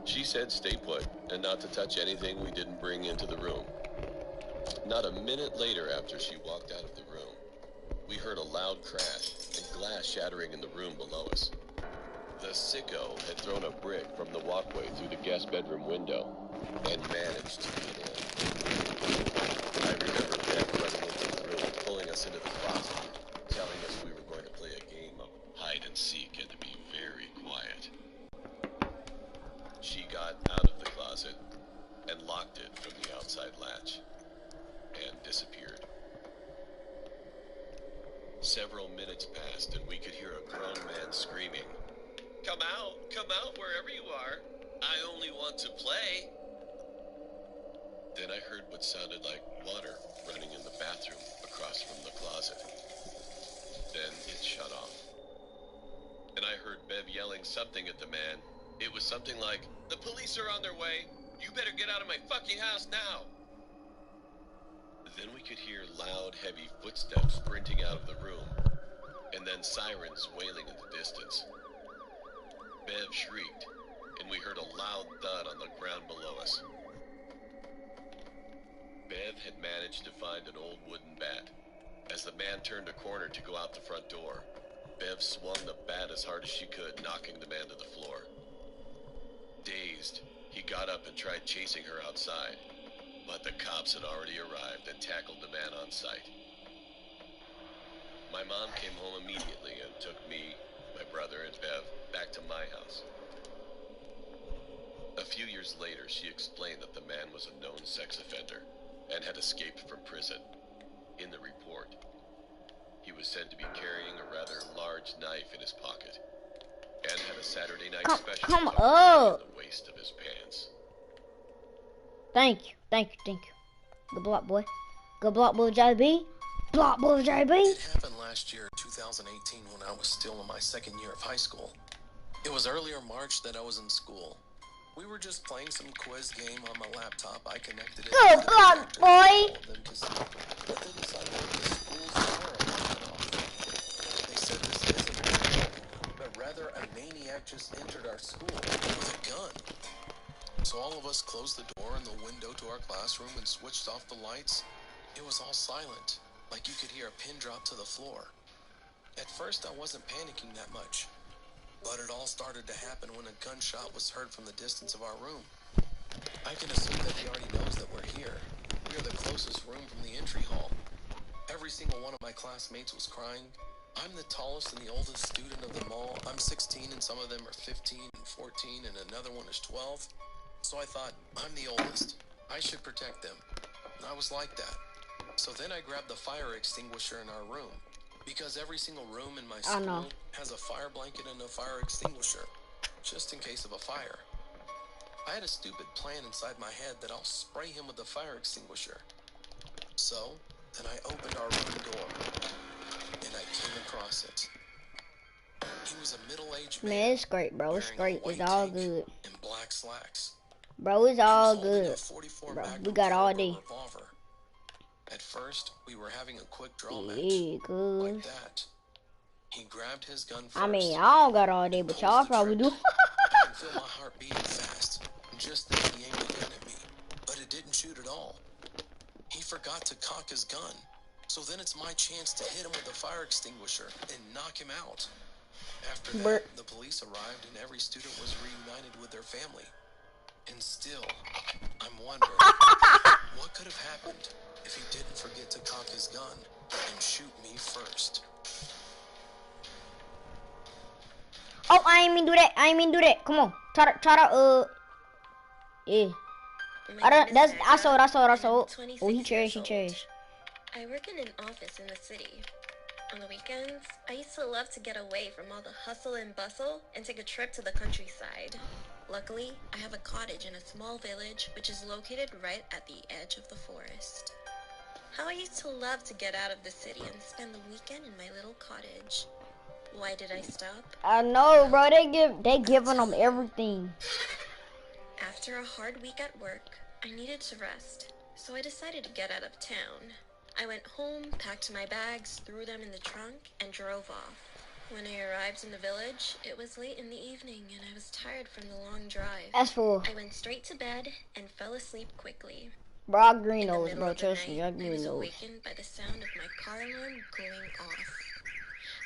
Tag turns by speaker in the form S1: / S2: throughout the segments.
S1: She said stay put and not to touch anything we didn't bring into the room. Not a minute later after she walked out of the room, we heard a loud crash and glass shattering in the room below us. The sicko had thrown a brick from the walkway through the guest bedroom window and managed to get in. I remember Bev running into the room, pulling us into the closet, telling us we were going to play a game of hide and seek and to be very quiet. She got out of the closet and locked it from the outside latch and disappeared. Several minutes passed and we could hear a grown man screaming, come out wherever you are. I only want to play. Then I heard what sounded like water running in the bathroom across from the closet. Then it shut off. And I heard Bev yelling something at the man. It was something like, the police are on their way. You better get out of my fucking house now. Then we could hear loud, heavy footsteps sprinting out of the room, and then sirens wailing in the distance. Bev shrieked, and we heard a loud thud on the ground below us. Bev had managed to find an old wooden bat. As the man turned a corner to go out the front door, Bev swung the bat as hard as she could, knocking the man to the floor. Dazed, he got up and tried chasing her outside, but the cops had already arrived and tackled the man on sight. My mom came home immediately and took me, my brother, and Bev back to my house. A few years later, she explained that the man was a known sex offender and had escaped from prison. In the report, he was said to be carrying a rather large knife in his pocket and had a Saturday night special
S2: come
S1: tucked
S2: up.
S1: in the waist of his pants.
S2: Thank you. Good block, boy. Good block, boy, JB. Block, boy, JB.
S3: It happened last year, 2018, when I was still in my second year of high school. It was earlier March that I was in school. We were just playing some quiz game on my laptop. I connected it.
S2: Good block, boy.
S3: But they decided that the school's power alarm went off. They said this isn't a joke, but rather a maniac just entered our school with a gun. So all of us closed the door and the window to our classroom and switched off the lights. It was all silent, like you could hear a pin drop to the floor. At first, I wasn't panicking that much, but it all started to happen when a gunshot was heard from the distance of our room. I can assume that he already knows that we're here. We are the closest room from the entry hall. Every single one of my classmates was crying. I'm the tallest and the oldest student of them all. I'm 16 and some of them are 15 and 14 and another one is 12. So I thought, I'm the oldest. I should protect them. And I was like that. So then I grabbed the fire extinguisher in our room, because every single room in my school has a fire blanket and a fire extinguisher, just in case of a fire. I had a stupid plan inside my head that I'll spray him with the fire extinguisher. So then I opened our room door, and I came across it. He was a middle-aged man.
S2: Man, it's great, bro. It's great. It's all good.
S3: And black slacks.
S2: Bro, it's all good. Bro, we got all day.
S3: At first, we were having a quick draw match.
S2: Yeah, good.
S3: Like that. He grabbed his gun first.
S2: I mean, I don't got all day, but y'all probably do.
S3: I can feel my heart beating fast. Just then he aimed a gun at me, but it didn't shoot at all. He forgot to cock his gun. So then it's my chance to hit him with the fire extinguisher and knock him out. After that, the police arrived and every student was reunited with their family. And still, I'm wondering, what could have happened if he didn't forget to cock his gun and shoot me first?
S2: Oh, I ain't mean do that. Come on. Try to, yeah. I saw it. Oh, he cherished.
S4: I work in an office in the city. On the weekends, I used to love to get away from all the hustle and bustle and take a trip to the countryside. Luckily, I have a cottage in a small village which is located right at the edge of the forest. How I used to love to get out of the city and spend the weekend in my little cottage. Why did I stop?
S2: I know, bro. They giving them everything.
S4: After a hard week at work, I needed to rest, so I decided to get out of town. I went home, packed my bags, threw them in the trunk, and drove off. When I arrived in the village, it was late in the evening and I was tired from the long drive.
S2: That's for
S4: I went straight to bed and fell asleep quickly.
S2: bro. I green
S4: In the
S2: nose,
S4: middle
S2: bro.
S4: of the
S2: Trust me, I
S4: night, I
S2: green
S4: was
S2: nose.
S4: awakened by the sound of my car alarm going off.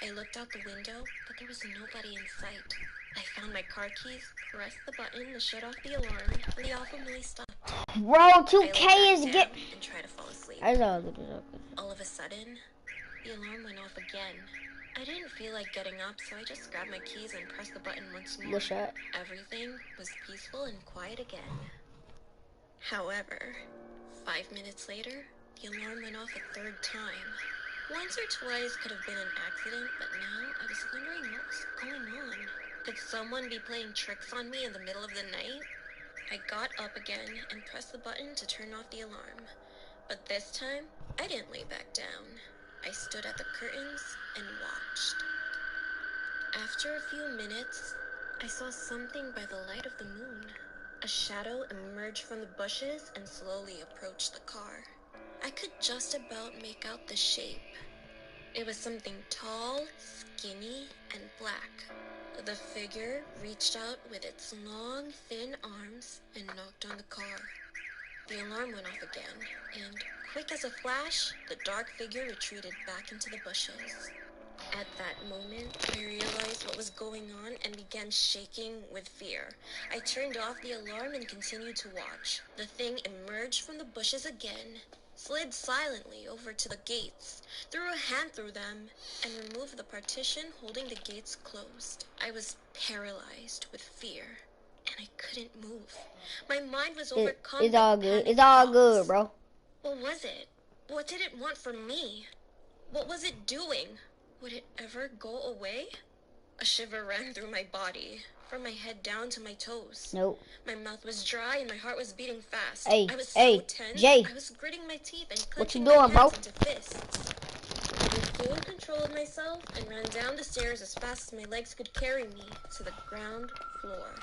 S4: I looked out the window, but there was nobody in sight. I found my car keys, pressed the button to shut off the alarm, and the awful noise stopped.
S2: Bro, 2K
S4: I lay
S2: is
S4: back
S2: get.
S4: down and tried to fall asleep.
S2: That's all good. That's all good.
S4: All of a sudden, the alarm went off again. I didn't feel like getting up, so I just grabbed my keys and pressed the button once more.
S2: Good shot.
S4: Everything was peaceful and quiet again. However, 5 minutes later, the alarm went off a third time. Once or twice could have been an accident, but now I was wondering what was going on. Could someone be playing tricks on me in the middle of the night? I got up again and pressed the button to turn off the alarm. But this time, I didn't lay back down. I stood at the curtains and watched. After a few minutes, I saw something by the light of the moon. A shadow emerged from the bushes and slowly approached the car. I could just about make out the shape. It was something tall, skinny, and black. The figure reached out with its long, thin arms and knocked on the car. The alarm went off again, and quick as a flash, the dark figure retreated back into the bushes. At that moment, I realized what was going on and began shaking with fear. I turned off the alarm and continued to watch. The thing emerged from the bushes again, slid silently over to the gates, threw a hand through them, and removed the partition holding the gates closed. I was paralyzed with fear, and I couldn't move. My mind was overcome
S2: It's
S4: by
S2: all good.
S4: panic
S2: It's all
S4: thoughts.
S2: good, bro.
S4: What was it? What did it want from me? What was it doing? Would it ever go away? A shiver ran through my body, from my head down to my toes.
S2: Nope.
S4: My mouth was dry and my heart was beating fast.
S2: Hey,
S4: I was
S2: hey,
S4: so tense,
S2: Jay.
S4: I was gritting my teeth and
S2: What you
S4: clenching
S2: doing,
S4: my
S2: bro?
S4: hands into fists. I regained control of myself and ran down the stairs as fast as my legs could carry me to the ground floor.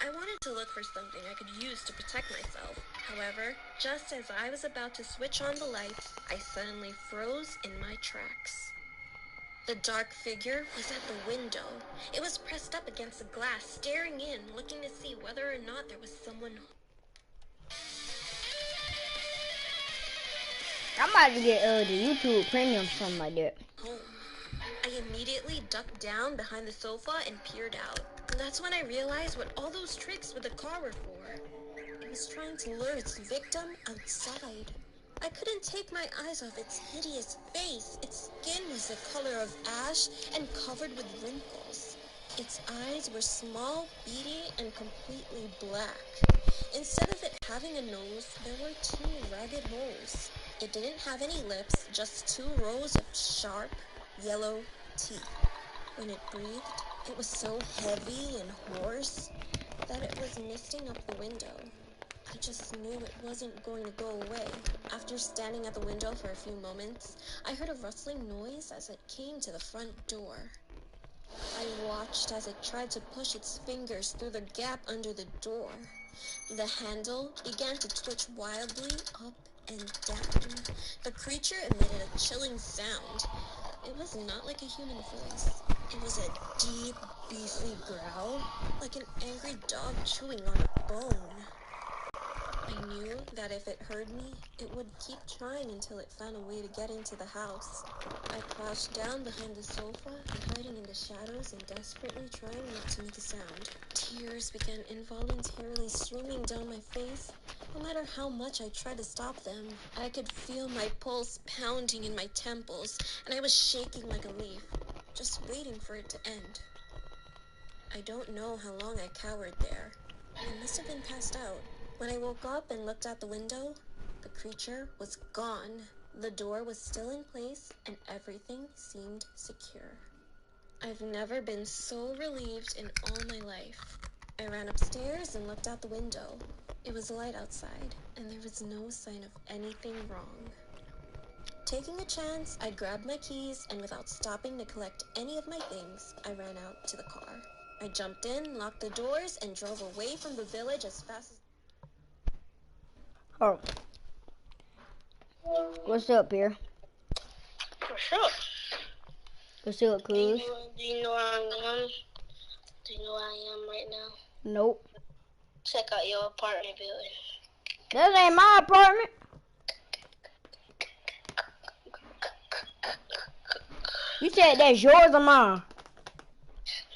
S4: I wanted to look for something I could use to protect myself. However, just as I was about to switch on the lights, I suddenly froze in my tracks. The dark figure was at the window. It was pressed up against the glass, staring in, looking to see whether or not there was someone
S2: I'm about to get the YouTube Premium, something like that.
S4: home. I immediately ducked down behind the sofa and peered out. That's when I realized what all those tricks with the car were for. It was trying to lure its victim outside. I couldn't take my eyes off its hideous face. Its skin was the color of ash and covered with wrinkles. Its eyes were small, beady, and completely black. Instead of it having a nose, there were 2 ragged holes. It didn't have any lips, just 2 rows of sharp, yellow teeth. When it breathed, it was so heavy and hoarse that it was misting up the window. I just knew it wasn't going to go away. After standing at the window for a few moments, I heard a rustling noise as it came to the front door. I watched as it tried to push its fingers through the gap under the door. The handle began to twitch wildly up and down. The creature emitted a chilling sound. It was not like a human voice. It was a deep, beefy growl, like an angry dog chewing on a bone. I knew that if it heard me, it would keep trying until it found a way to get into the house. I crouched down behind the sofa, hiding in the shadows and desperately trying not to make a sound. Tears began involuntarily streaming down my face. No matter how much I tried to stop them, I could feel my pulse pounding in my temples, and I was shaking like a leaf, just waiting for it to end. I don't know how long I cowered there. I must have been passed out. When I woke up and looked out the window, the creature was gone. The door was still in place and everything seemed secure. I've never been so relieved in all my life. I ran upstairs and looked out the window. It was light outside and there was no sign of anything wrong. Taking a chance, I grabbed my keys and without stopping to collect any of my things, I ran out to the car. I jumped in, locked the doors, and drove away from the village as fast as...
S2: Oh. What's up, here?
S5: What's up?
S2: Let's see what
S5: Do you
S2: cuz.
S5: do you know where I am? Do you know where I am right now?
S2: Nope.
S5: Check out your apartment building.
S2: This ain't my apartment. You said that's yours or mine?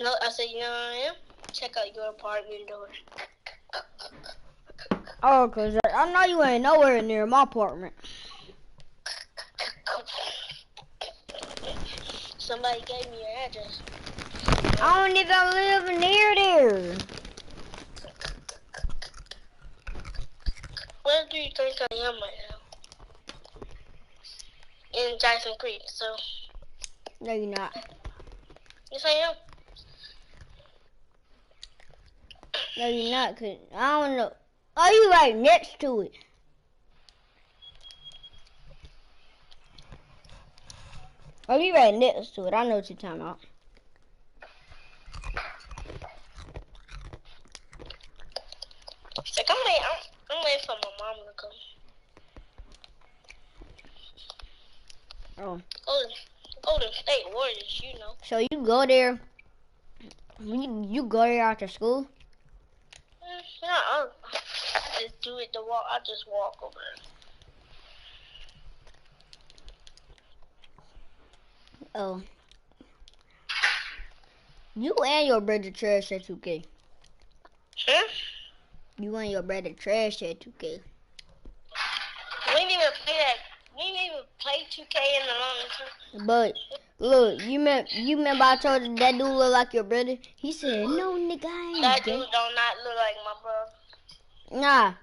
S5: No, I said, you know where I am? Check out your apartment door.
S2: Oh, cause I know you ain't nowhere near my apartment.
S5: Somebody gave me your address.
S2: I don't even live near there.
S5: Where do you think I am right now? In Jackson Creek, so
S2: No, you're not.
S5: yes I am.
S2: No, you're not, cause I don't know. Oh, you right next to it. Oh, you right next to it. I know what you're talking about.
S5: It's like I'm waiting for my mom to come.
S2: Oh.
S5: Golden State Warriors, you know.
S2: So you go there. You go there after school?
S5: No, I just do it to walk. I just walk over there.
S2: Oh. You and your brother trash at 2K.
S5: Huh?
S2: You and your brother trash at 2K.
S5: We didn't even play that. We didn't even play 2K in the long term.
S2: But look, you remember I told you that dude look like your brother? He said, no nigga, I ain't
S5: That
S2: gay.
S5: dude don't not look like my brother.
S2: Nah.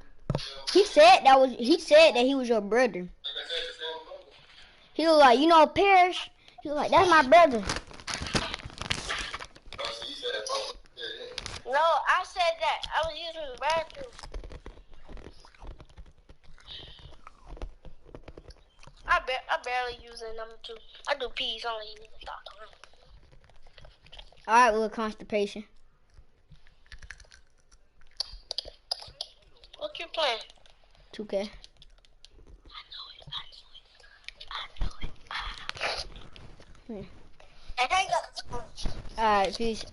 S2: He said that he was your brother. He was like, you know Parrish? He was like, that's my brother.
S5: No, I said that. I was using the bathroom. I barely use it number 2. I do peas only. You need to stop talking.
S2: Alright, well, constipation.
S5: What you playing?
S2: 2K.
S5: I hang up.
S2: Alright, peace.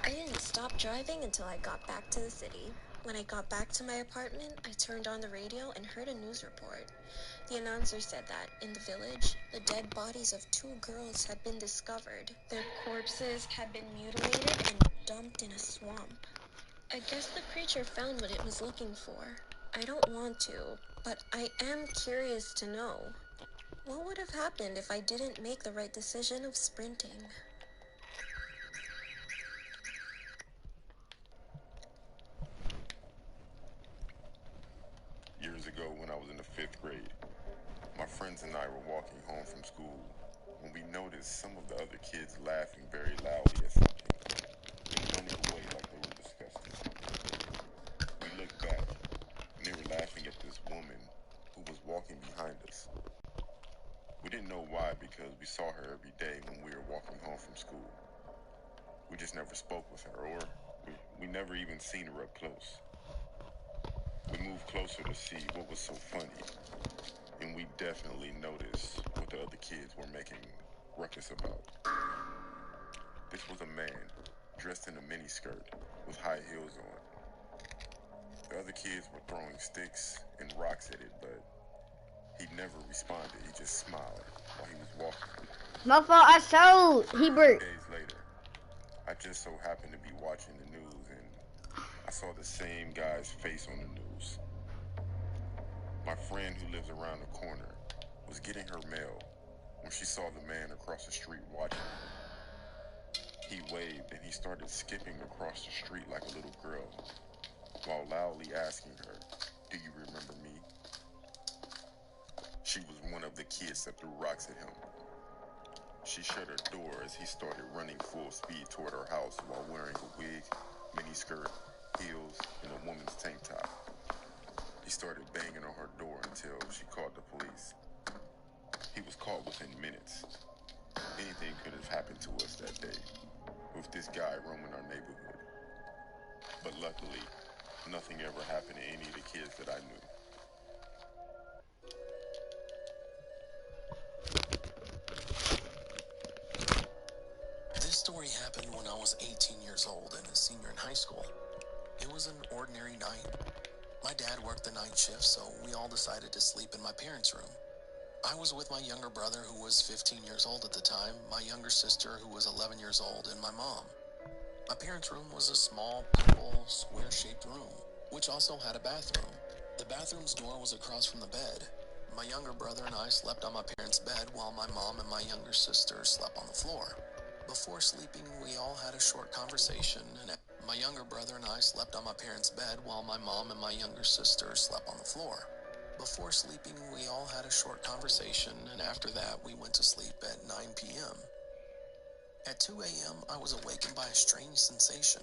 S4: I didn't stop driving until I got back to the city. When I got back to my apartment, I turned on the radio and heard a news report. The announcer said that, in the village, the dead bodies of 2 girls had been discovered. Their corpses had been mutilated and dumped in a swamp. I guess the creature found what it was looking for. I don't want to, but I am curious to know. What would have happened if I didn't make the right decision of sprinting?
S6: Years ago, when I was in the 5th grade, my friends and I were walking home from school when we noticed some of the other kids laughing very loudly at something and running away like they were disgusted. We looked back, and they were laughing at this woman who was walking behind us. We didn't know why because we saw her every day when we were walking home from school. We just never spoke with her, or we never even seen her up close. We moved closer to see what was so funny, and we definitely noticed what the other kids were making ruckus about. This was a man dressed in a miniskirt with high heels on. The other kids were throwing sticks and rocks at it, but he never responded. He just smiled while he was walking.
S2: My fault, I sold. He burnt.
S6: Days later, I just so happened to be watching the news, and I saw the same guy's face on the news. My friend who lives around the corner was getting her mail when she saw the man across the street watching her. He waved and he started skipping across the street like a little girl while loudly asking her, "Do you remember me?" She was one of the kids that threw rocks at him. She shut her door as he started running full speed toward her house while wearing a wig, miniskirt, heels, and a woman's tank top. He started banging on her door until she called the police. He was caught within minutes. Anything could have happened to us that day with this guy roaming our neighborhood. But luckily, nothing ever happened to any of the kids that I knew.
S3: story happened when I was 18 years old and a senior in high school. It was an ordinary night. My dad worked the night shift, so we all decided to sleep in my parents' room. I was with my younger brother, who was 15 years old at the time, my younger sister, who was 11 years old, and my mom. My parents' room was a small, purple, square-shaped room, which also had a bathroom. The bathroom's door was across from the bed. My younger brother and I slept on my parents' bed while my mom and my younger sister slept on the floor. Before sleeping, we all had a short conversation, and my younger brother and I slept on my parents' bed while my mom and my younger sister slept on the floor. Before sleeping, we all had a short conversation, and after that, we went to sleep at 9 p.m. At 2 a.m., I was awakened by a strange sensation.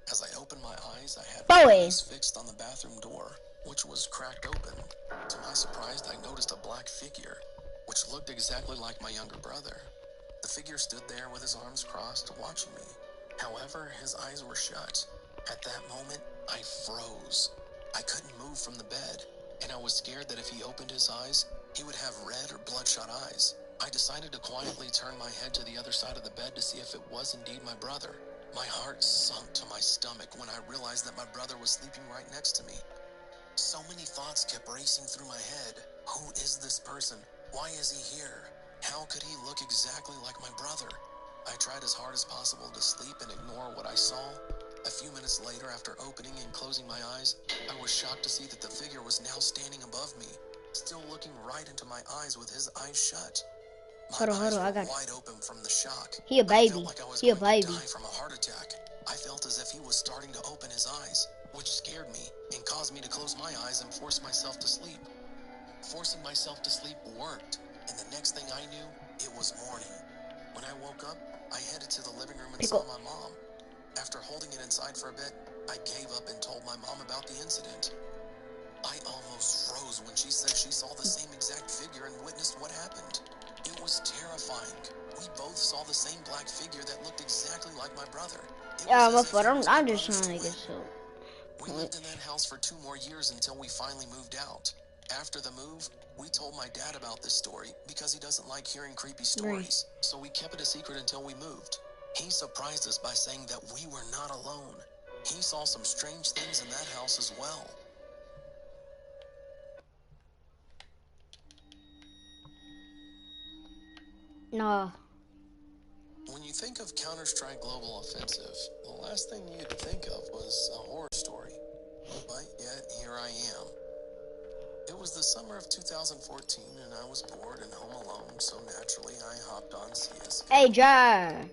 S3: As I opened my eyes, I had my eyes fixed on the bathroom door, which was cracked open. To my surprise, I noticed a black figure, which looked exactly like my younger brother. The figure stood there with his arms crossed, watching me. However, his eyes were shut. At that moment, I froze. I couldn't move from the bed, and I was scared that if he opened his eyes, he would have red or bloodshot eyes. I decided to quietly turn my head to the other side of the bed to see if it was indeed my brother. My heart sunk to my stomach when I realized that my brother was sleeping right next to me. So many thoughts kept racing through my head. Who is this person? Why is he here? How could he look exactly like my brother? I tried as hard as possible to sleep and ignore what I saw. A few minutes later, after opening and closing my eyes, I was shocked to see that the figure was now standing above me, still looking right into my eyes with his eyes shut. My eyes were wide open from the shock.
S2: He a baby.
S3: I felt like I was going to die from a heart attack. I felt as if he was starting to open his eyes, which scared me and caused me to close my eyes and force myself to sleep. Forcing myself to sleep worked, and the next thing I knew, it was morning. When I woke up, I headed to the living room and saw my mom. After holding it inside for a bit, I gave up and told my mom about the incident. I almost froze when she said she saw the same exact figure and witnessed what happened. It was terrifying. We both saw the same black figure that looked exactly like my brother.
S2: Yeah, I'm just trying to get so.
S3: We lived in that house for 2 more years until we finally moved out. After the move, we told my dad about this story because he doesn't like hearing creepy stories, so we kept it a secret until we moved. He surprised us by saying that we were not alone. He saw some strange things in that house as well.
S2: No.
S3: When you think of Counter-Strike Global Offensive, the last thing you'd think of was a horror story. But yet, here I am. It was the summer of 2014, and I was bored and home alone, so naturally I hopped on CSGO.
S2: Hey, Jai.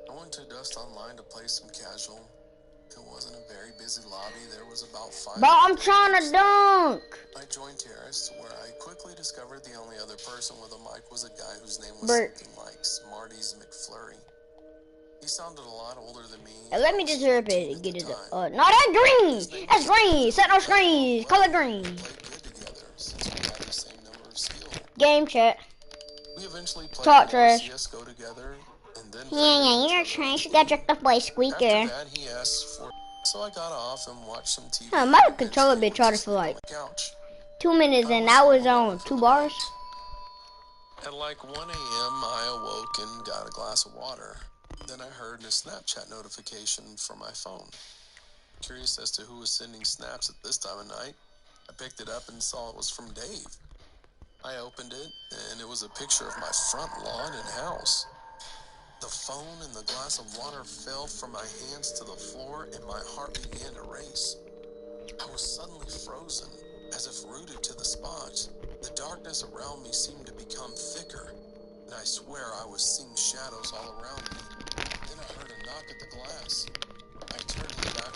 S3: I went to Dust Online to play some casual. It wasn't a very busy lobby. There was about 5.
S2: Bro, I'm trying to dunk.
S3: I joined Terrace, where I quickly discovered the only other person with a mic was a guy whose name was something like Smarties McFlurry. He sounded a lot older than me.
S2: Let me just repeat it. Get it up. No, that's green. That's green. Set no screens. Color green.
S3: We played good together since we had the same number of skills.
S2: Game chat.
S3: We eventually played
S2: Talk trash.
S3: CSGO together, and then
S2: Yeah, you're trash. You got jerked off by a squeaker.
S3: After that, he asked for, so I got off and watched some TV.
S2: My controller been charged for like 2 minutes, and that was on 2 bars.
S3: At like 1 a.m., I awoke and got a glass of water. Then I heard a Snapchat notification from my phone. Curious as to who was sending snaps at this time of night, I picked it up and saw it was from Dave. I opened it, and it was a picture of my front lawn and house. The phone and the glass of water fell from my hands to the floor, and my heart began to race. I was suddenly frozen, as if rooted to the spot. The darkness around me seemed to become thicker, and I swear I was seeing shadows all around me. Then I heard a knock at the glass. I turned to the back.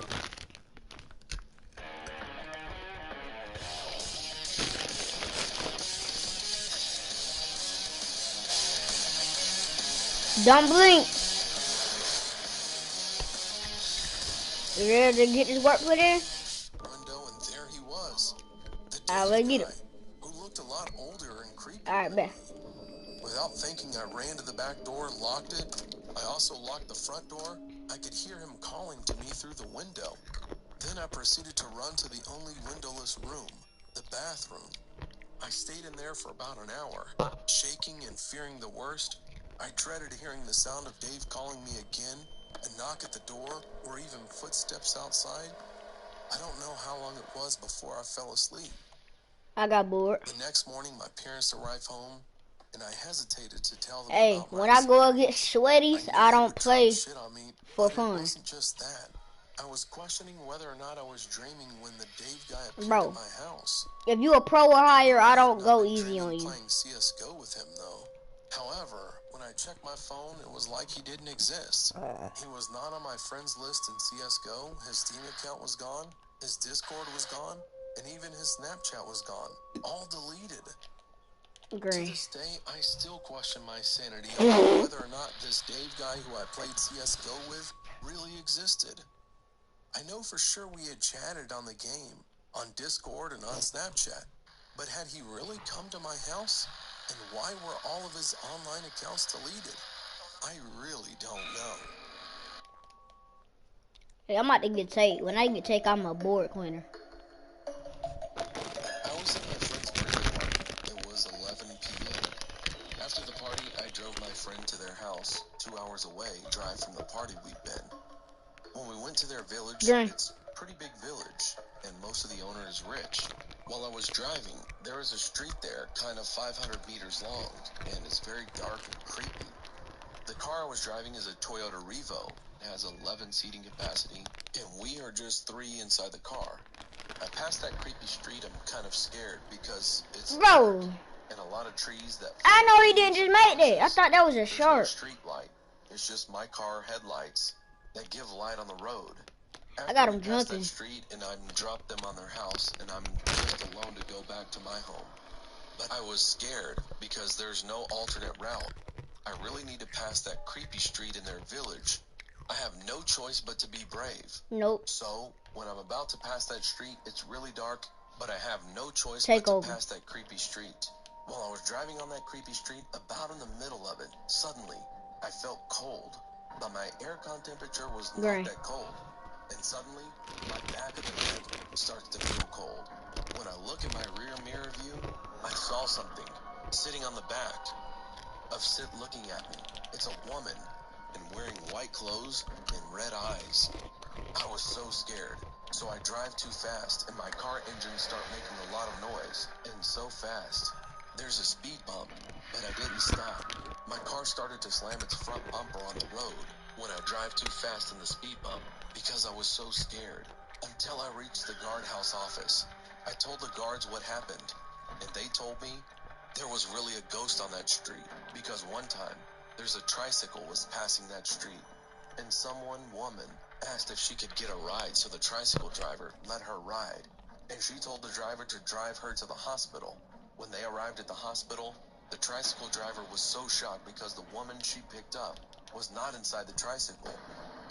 S2: Don't blink. You ready to get this work put in?
S3: Window, and there he was.
S2: Let's get him.
S3: Who looked a lot older and creepy.
S2: Alright, bet.
S3: Without thinking, I ran to the back door, locked it. I also locked the front door. I could hear him calling to me through the window. Then I proceeded to run to the only windowless room, the bathroom. I stayed in there for about an hour, shaking and fearing the worst. I dreaded hearing the sound of Dave calling me again, a knock at the door, or even footsteps outside. I don't know how long it was before I fell asleep.
S2: I got bored.
S3: The next morning, my parents arrived home, and I hesitated to tell them
S2: Hey,
S3: about my
S2: when I go against
S3: experience.
S2: sweaties,
S3: I knew
S2: I
S3: they
S2: don't
S3: would
S2: play
S3: talk shit on me,
S2: for
S3: but
S2: fun.
S3: it wasn't just that. I was questioning whether or not I was dreaming when the Dave guy appeared
S2: Bro,
S3: at my house.
S2: if you a pro or higher, I don't
S3: Not
S2: go
S3: been
S2: easy
S3: dreaming
S2: on you.
S3: playing CS:GO with him though. However, when I checked my phone, it was like he didn't exist. He was not on my friends list in CS:GO. His Steam account was gone. His Discord was gone, and even his Snapchat was gone. All deleted. To
S2: Green.
S3: this day, I still question my sanity on whether or not this Dave guy who I played CS:GO with really existed. I know for sure we had chatted on the game, on Discord and on Snapchat, but had he really come to my house? And why were all of his online accounts deleted? I really don't know.
S2: Hey, I'm about to get take. When I get take, I'm a board cleaner.
S3: I was at my friend's birthday party. It was 11 p.m. After the party, I drove my friend to their house, 2 hours away, drive from the party we'd been. When we went to their village,
S2: Green.
S3: it's a pretty big village, and most of the owner is rich. While I was driving, there is a street there, kind of 500 meters long, and it's very dark and creepy. The car I was driving is a Toyota Revo. It has 11 seating capacity, and we are just 3 inside the car. I passed that creepy street, I'm kind of scared because it's
S2: Bro,
S3: dark and a lot of trees that...
S2: I know he didn't just make that. I thought that was a
S3: There's no
S2: shark.
S3: street light. It's just my car headlights that give light on the road.
S2: I got
S3: After we
S2: him
S3: pass
S2: drunken.
S3: that street and I dropped them on their house, and I'm just alone to go back to my home. But I was scared because there's no alternate route. I really need to pass that creepy street in their village. I have no choice but to be brave.
S2: Nope.
S3: So, when I'm about to pass that street, it's really dark, but I have no choice
S2: Take
S3: but
S2: over.
S3: to pass that creepy street. While I was driving on that creepy street, about in the middle of it, suddenly, I felt cold. But my aircon temperature was not
S2: Green.
S3: that cold. And suddenly, my back of the neck starts to feel cold. When I look in my rear mirror view, I saw something sitting on the back of Sid looking at me. It's a woman and wearing white clothes and red eyes. I was so scared, so I drive too fast and my car engines start making a lot of noise, and so fast. There's a speed bump, but I didn't stop. My car started to slam its front bumper on the road when I drive too fast in the speed bump because I was so scared until I reached the guardhouse office. I told the guards what happened, and they told me there was really a ghost on that street because one time there's a tricycle was passing that street, and woman asked if she could get a ride, so the tricycle driver let her ride, and she told the driver to drive her to the hospital. When they arrived at the hospital, the tricycle driver was so shocked because the woman she picked up was not inside the tricycle.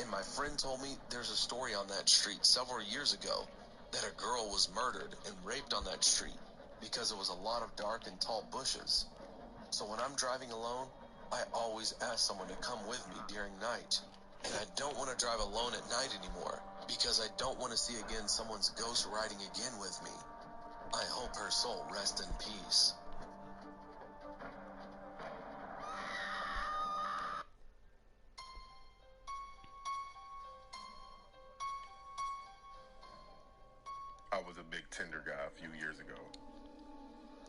S3: And my friend told me there's a story on that street several years ago that a girl was murdered and raped on that street because it was a lot of dark and tall bushes. So when I'm driving alone, I always ask someone to come with me during night. And I don't want to drive alone at night anymore because I don't want to see again someone's ghost riding again with me. I hope her soul rest in peace.
S6: I was a big Tinder guy a few years ago.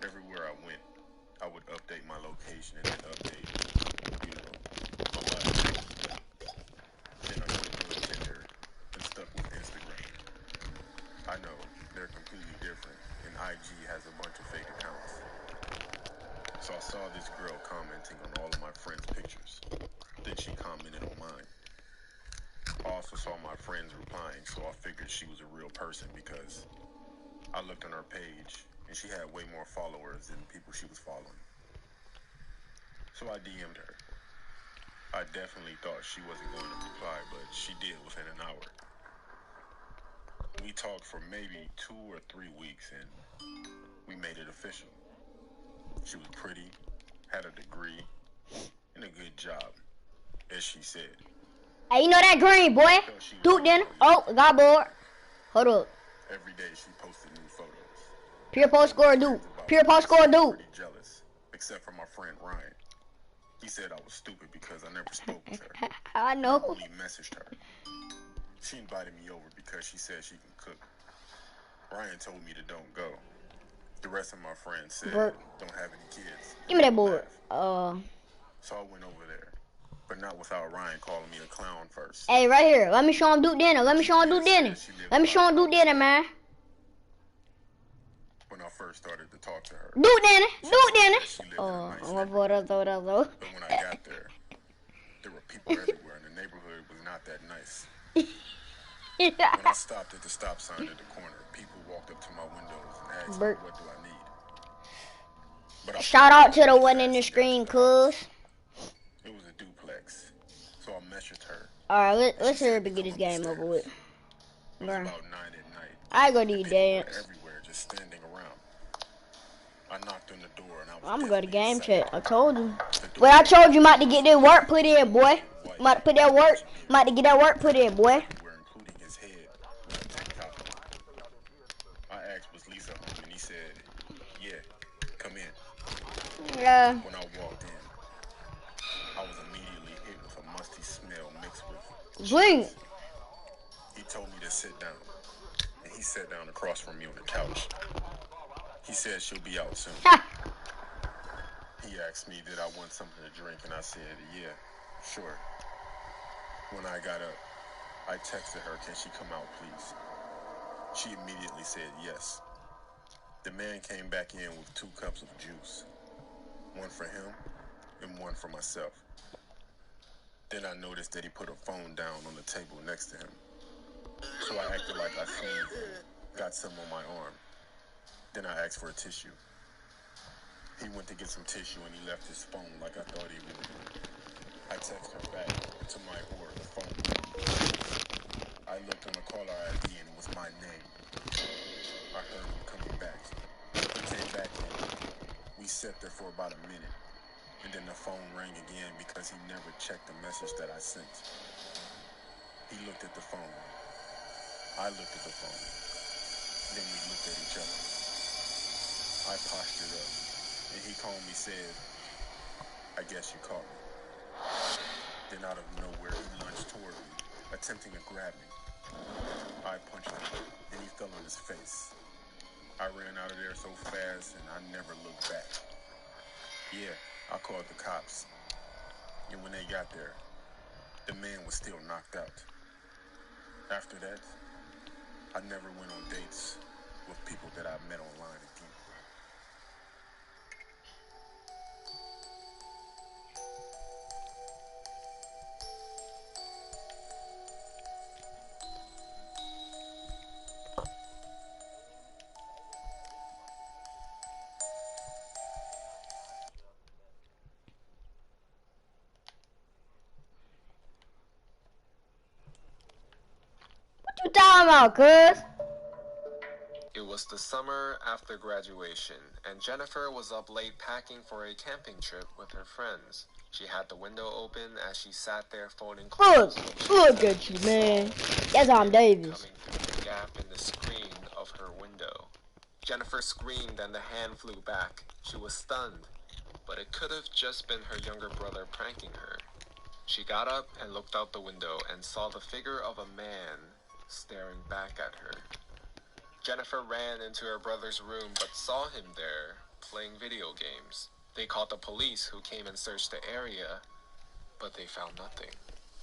S6: Everywhere I went, I would update my location and then update, my life. Then I quit doing Tinder and stuck with Instagram. I know, they're completely different, and IG has a bunch of fake accounts. So I saw this girl commenting on all of my friends' pictures. Then she commented on mine. I also saw my friends replying, so I figured she was a real person because I looked on her page and she had way more followers than people she was following. So I DM'd her. I definitely thought she wasn't going to reply, but she did within an hour. We talked for maybe 2 or 3 weeks and we made it official. She was pretty, had a degree, and a good job, as she said.
S2: Hey, you know that green, boy? Dude, then. Oh, got bored. Hold up.
S6: Every day she posted new photos.
S2: Pure post score, dude. Pure post score, dude.
S6: Pretty jealous, except for my friend Ryan. He said I was stupid because I never spoke with her.
S2: I
S6: I
S2: know.
S6: only messaged her. She invited me over because she said she can cook. Ryan told me to don't go. The rest of my friends said
S2: Bert.
S6: don't have any kids.
S2: Give me that
S6: Don't
S2: board.
S6: laugh. So I went over there, but not without Ryan calling me a clown first.
S2: Hey, right here. Let me show him Duke dinner. Let me show him Duke dinner. Let me show him Duke dinner, man.
S6: When I first started to talk to her,
S2: Duke dinner.
S6: she
S2: Duke
S6: said
S2: dinner.
S6: that she lived in a
S2: Oh,
S6: nice
S2: my
S6: neighborhood.
S2: boy, that's all.
S6: But when I got there were people everywhere, and the neighborhood was not that nice. When I stopped at the stop sign at the corner, people walked up to my windows and asked me,
S2: Bert.
S6: what do I need? But I
S2: Shout out to the
S6: really
S2: one
S6: fast
S2: in the
S6: and got
S2: screen,
S6: to the house.
S2: cuz.
S6: It was a duplex, so I measured her.
S2: Alright,
S6: and
S2: let's
S6: she
S2: hurry
S6: said
S2: up and
S6: to
S2: get
S6: come
S2: this
S6: up the
S2: game over
S6: stairs.
S2: with.
S6: It was
S2: Bruh.
S6: about 9 at night.
S2: I go
S6: and
S2: to
S6: people
S2: dance.
S6: were everywhere, just standing around. I knocked on the door and I was
S2: I'm gonna go to
S6: definitely
S2: game
S6: excited.
S2: chat. I told you.
S6: The door
S2: Well, I told you
S6: was
S2: about to get that work put in, boy.
S6: white,
S2: About to put that work. About to get that work put in, boy.
S6: everywhere, including his head, with a tank top on. I asked, was Lisa home? And he said, yeah, come in.
S2: Yeah.
S6: When I walked in, I was immediately hit with a musty smell mixed with
S2: Blink.
S6: cheese. He told me to sit down, and he sat down across from me on the couch. He said she'll be out soon.
S2: Ha.
S6: He asked me, did I want something to drink, and I said, yeah, sure. When I got up, I texted her, can she come out, please? She immediately said yes. The man came back in with 2 cups of juice, one for him and one for myself. Then I noticed that he put a phone down on the table next to him. So I acted like I sneezed and got some on my arm. Then I asked for a tissue. He went to get some tissue and he left his phone like I thought he would. I texted her back to my order, the phone. I looked on the caller ID and it was my name. I heard him coming back. He came back in. We sat there for about a minute. And then the phone rang again because he never checked the message that I sent. He looked at the phone. I looked at the phone. Then we looked at each other. I postured up, and he calmly said, I guess you caught me. Then out of nowhere, he lunged toward me, attempting to grab me. I punched him, and he fell on his face. I ran out of there so fast, and I never looked back. Yeah, I called the cops. And when they got there, the man was still knocked out. After that, I never went on dates with people that I met online again.
S2: What you talking about, cuz?
S7: It was the summer after graduation, and Jennifer was up late packing for a camping trip with her friends. She had the window open as she sat there folding clothes.
S2: Look at you, man. That's on Davis.
S7: Coming through the gap in the screen of her window. Jennifer screamed and the hand flew back. She was stunned, but it could have just been her younger brother pranking her. She got up and looked out the window and saw the figure of a man staring back at her. Jennifer ran into her brother's room but saw him there, playing video games. They called the police, who came and searched the area, but they found nothing.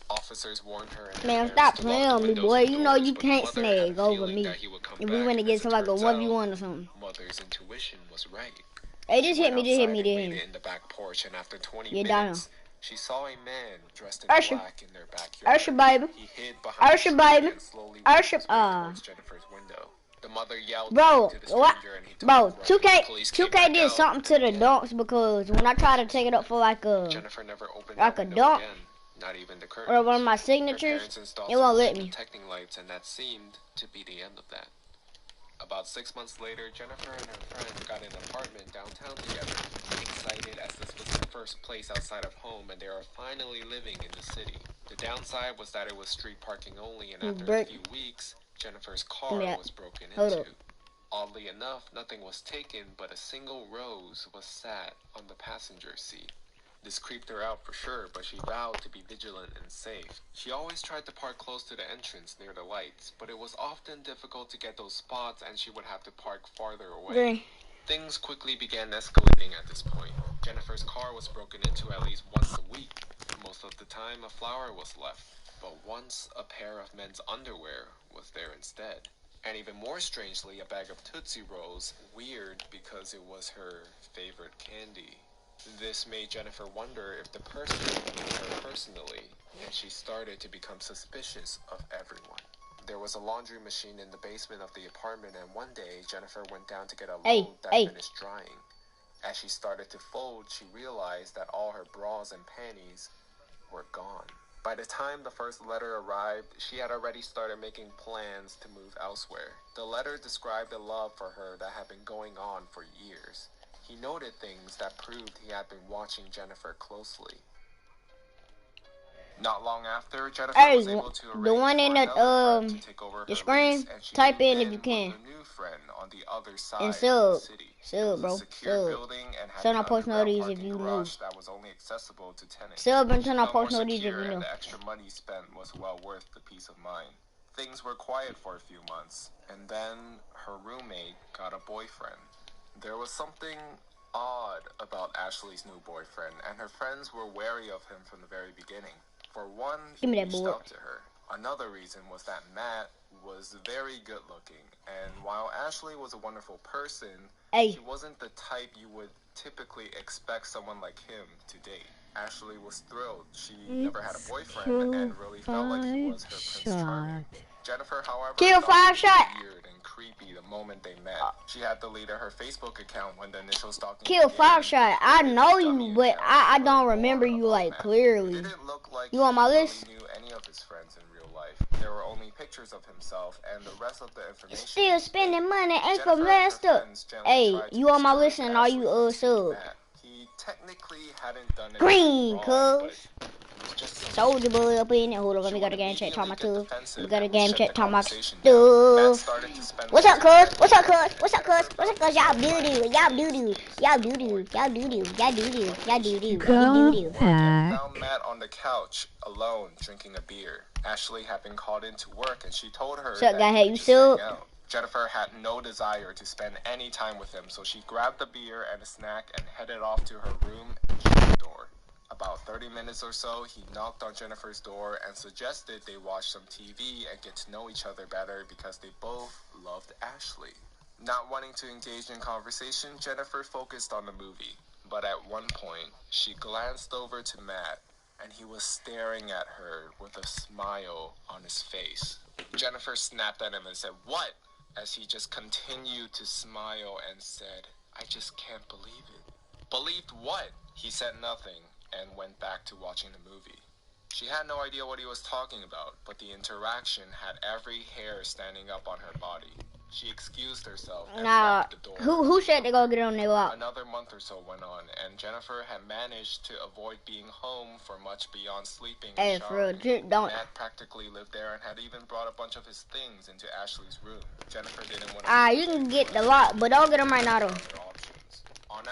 S7: Officers warned her and her
S2: Man,
S7: parents
S2: stop
S7: to
S2: playing
S7: lock
S2: with
S7: the
S2: me,
S7: windows
S2: boy.
S7: and
S2: You know
S7: doors,
S2: you
S7: but
S2: can't
S7: Mother had a
S2: snag over
S7: feeling
S2: me.
S7: that he would come
S2: If we
S7: back,
S2: want to
S7: and
S2: get
S7: as
S2: some
S7: it
S2: like a
S7: turns
S2: 1v1
S7: out,
S2: or something.
S7: Mother's intuition was right.
S2: Hey, just
S7: She
S2: hit
S7: went
S2: me, just hit
S7: outside
S2: me,
S7: and
S2: just hit
S7: waited
S2: me.
S7: in the back porch, and after 20
S2: Yeah, down.
S7: minutes, she saw a man dressed in
S2: Usher.
S7: black in their backyard.
S2: Usher, baby.
S7: He hid behind
S2: Usher,
S7: a tree
S2: baby.
S7: and slowly walked
S2: Usher,
S7: his way towards Jennifer's window. The mother yelled
S2: Bro,
S7: to the
S2: what?
S7: stranger and he took
S2: Bro,
S7: off running.
S2: 2K,
S7: Police came
S2: 2K
S7: back
S2: did
S7: out,
S2: something to
S7: and
S2: the
S7: again,
S2: dunks because when I tried to take it up for like a
S7: Jennifer never opened
S2: like
S7: that
S2: a
S7: window
S2: dunk
S7: again, not even the
S2: or
S7: curtains.
S2: one of my
S7: Her
S2: signatures,
S7: parents installed
S2: it
S7: some
S2: won't let
S7: motion
S2: me.
S7: detecting lights, and that seemed to be the end of that. About 6 months later, Jennifer and her friend got an apartment downtown together, excited as this was their first place outside of home and they are finally living in the city. The downside was that it was street parking only, and after a few weeks, Jennifer's car was broken into. Oddly enough, nothing was taken, but a single rose was sat on the passenger seat. This creeped her out for sure, but she vowed to be vigilant and safe. She always tried to park close to the entrance near the lights, but it was often difficult to get those spots and she would have to park farther away.
S2: Green.
S7: Things quickly began escalating at this point. Jennifer's car was broken into at least once a week. Most of the time, a flower was left, but once a pair of men's underwear was there instead. And even more strangely, a bag of Tootsie Rolls, weird because it was her favorite candy. This made Jennifer wonder if the person knew her personally, and she started to become suspicious of everyone. There was a laundry machine in the basement of the apartment, and one day, Jennifer went down to get a load that finished drying. As she started to fold, she realized that all her bras and panties were gone. By the time the first letter arrived, she had already started making plans to move elsewhere. The letter described a love for her that had been going on for years. He noted things that proved he had been watching Jennifer closely. Not long after, Jennifer was able to arrange
S2: the one in
S7: to take over
S2: the
S7: her
S2: screen,
S7: lease, and she
S2: type in
S7: moved
S2: if you can.
S7: with a new friend on the other side
S2: And
S7: of
S2: sub.
S7: the city.
S2: Sub, bro. Sub.
S7: And
S2: Turn on post notifications if you new.
S7: that was only accessible to tenants.
S2: Sub and turn on
S7: She felt
S2: post
S7: more
S2: notifications if
S7: secure,
S2: you new.
S7: and the extra money spent was well worth the peace of mind. Things were quiet for a few months, and then her roommate got a boyfriend. There was something odd about Ashley's new boyfriend, and her friends were wary of him from the very beginning. For one, he
S2: Give me that
S7: reached
S2: board.
S7: out to her. Another reason was that Matt was very good looking, and while Ashley was a wonderful person, he wasn't the type you would typically expect someone like him to date. Ashley was thrilled. She never had a boyfriend and really felt like he was her Prince Charming. Jennifer, however,
S2: Kill
S7: felt
S2: 5-shot.
S7: weird and creepy the moment they met. She had deleted her Facebook account when the initial stalking
S2: Kill
S7: began.
S2: 5-shot. I know you, but I don't remember you like clearly.
S7: Didn't look like
S2: You on my
S7: he
S2: list?
S7: really knew any of his friends in real life. There were only pictures of himself, and the rest of the information.
S2: Still spending money, ain't for
S7: Jennifer and her
S2: messed up.
S7: friends gently
S2: Hey,
S7: tried to
S2: you on my
S7: discourage
S2: list and are you
S7: Ashley from
S2: sub?
S7: Matt. He technically hadn't done anything
S2: Green,
S7: wrong,
S2: cuz.
S7: but he was just so
S2: Soldier boy up in it. Hold on, let me
S7: She
S2: go to
S7: would
S2: game chat, talk my
S7: immediately
S2: stuff.
S7: get defensive
S2: Let me go to
S7: and
S2: game
S7: shut
S2: chat,
S7: the
S2: talk my
S7: conversation down. Matt
S2: stuff.
S7: started to spend
S2: What's
S7: more
S2: up,
S7: time
S2: cuz? What's up, cuz?
S7: with
S2: What's up, cuz?
S7: Jennifer
S2: What's up,
S7: felt
S2: cuz? Y'all
S7: like
S2: doo doo.
S7: she
S2: Y'all
S7: was
S2: doo doo.
S7: used
S2: Y'all
S7: to
S2: doo doo.
S7: avoid
S2: Y'all doo doo. Y'all doo doo. Y'all doo doo.
S7: Go
S2: Y'all doo doo.
S7: found Matt on the couch alone drinking a beer. Ashley had been called into work and she told her
S2: What's up,
S7: that
S2: guy?
S7: he
S2: Hey,
S7: could
S2: you
S7: just hang
S2: sub?
S7: out. Jennifer had no desire to spend any time with him, so she grabbed the beer and a snack and headed off to her room and shut the door. About 30 minutes or so, he knocked on Jennifer's door and suggested they watch some TV and get to know each other better because they both loved Ashley. Not wanting to engage in conversation, Jennifer focused on the movie. But at one point, she glanced over to Matt, and he was staring at her with a smile on his face. Jennifer snapped at him and said, "What?" as he just continued to smile and said, "I just can't believe it." "Believed what?" He said nothing and went back to watching the movie. She had no idea what he was talking about, but the interaction had every hair standing up on her body. She excused herself and
S2: Nah,
S7: locked the door.
S2: who said they gonna get on their lock?
S7: Another month or so went on, and Jennifer had managed to avoid being home for much beyond sleeping and
S2: Hey, for real,
S7: showering.
S2: just don't.
S7: Matt practically lived there and had even brought a bunch of his things into Ashley's room. Jennifer didn't want to.
S2: You can get the lock, but don't get them right now though.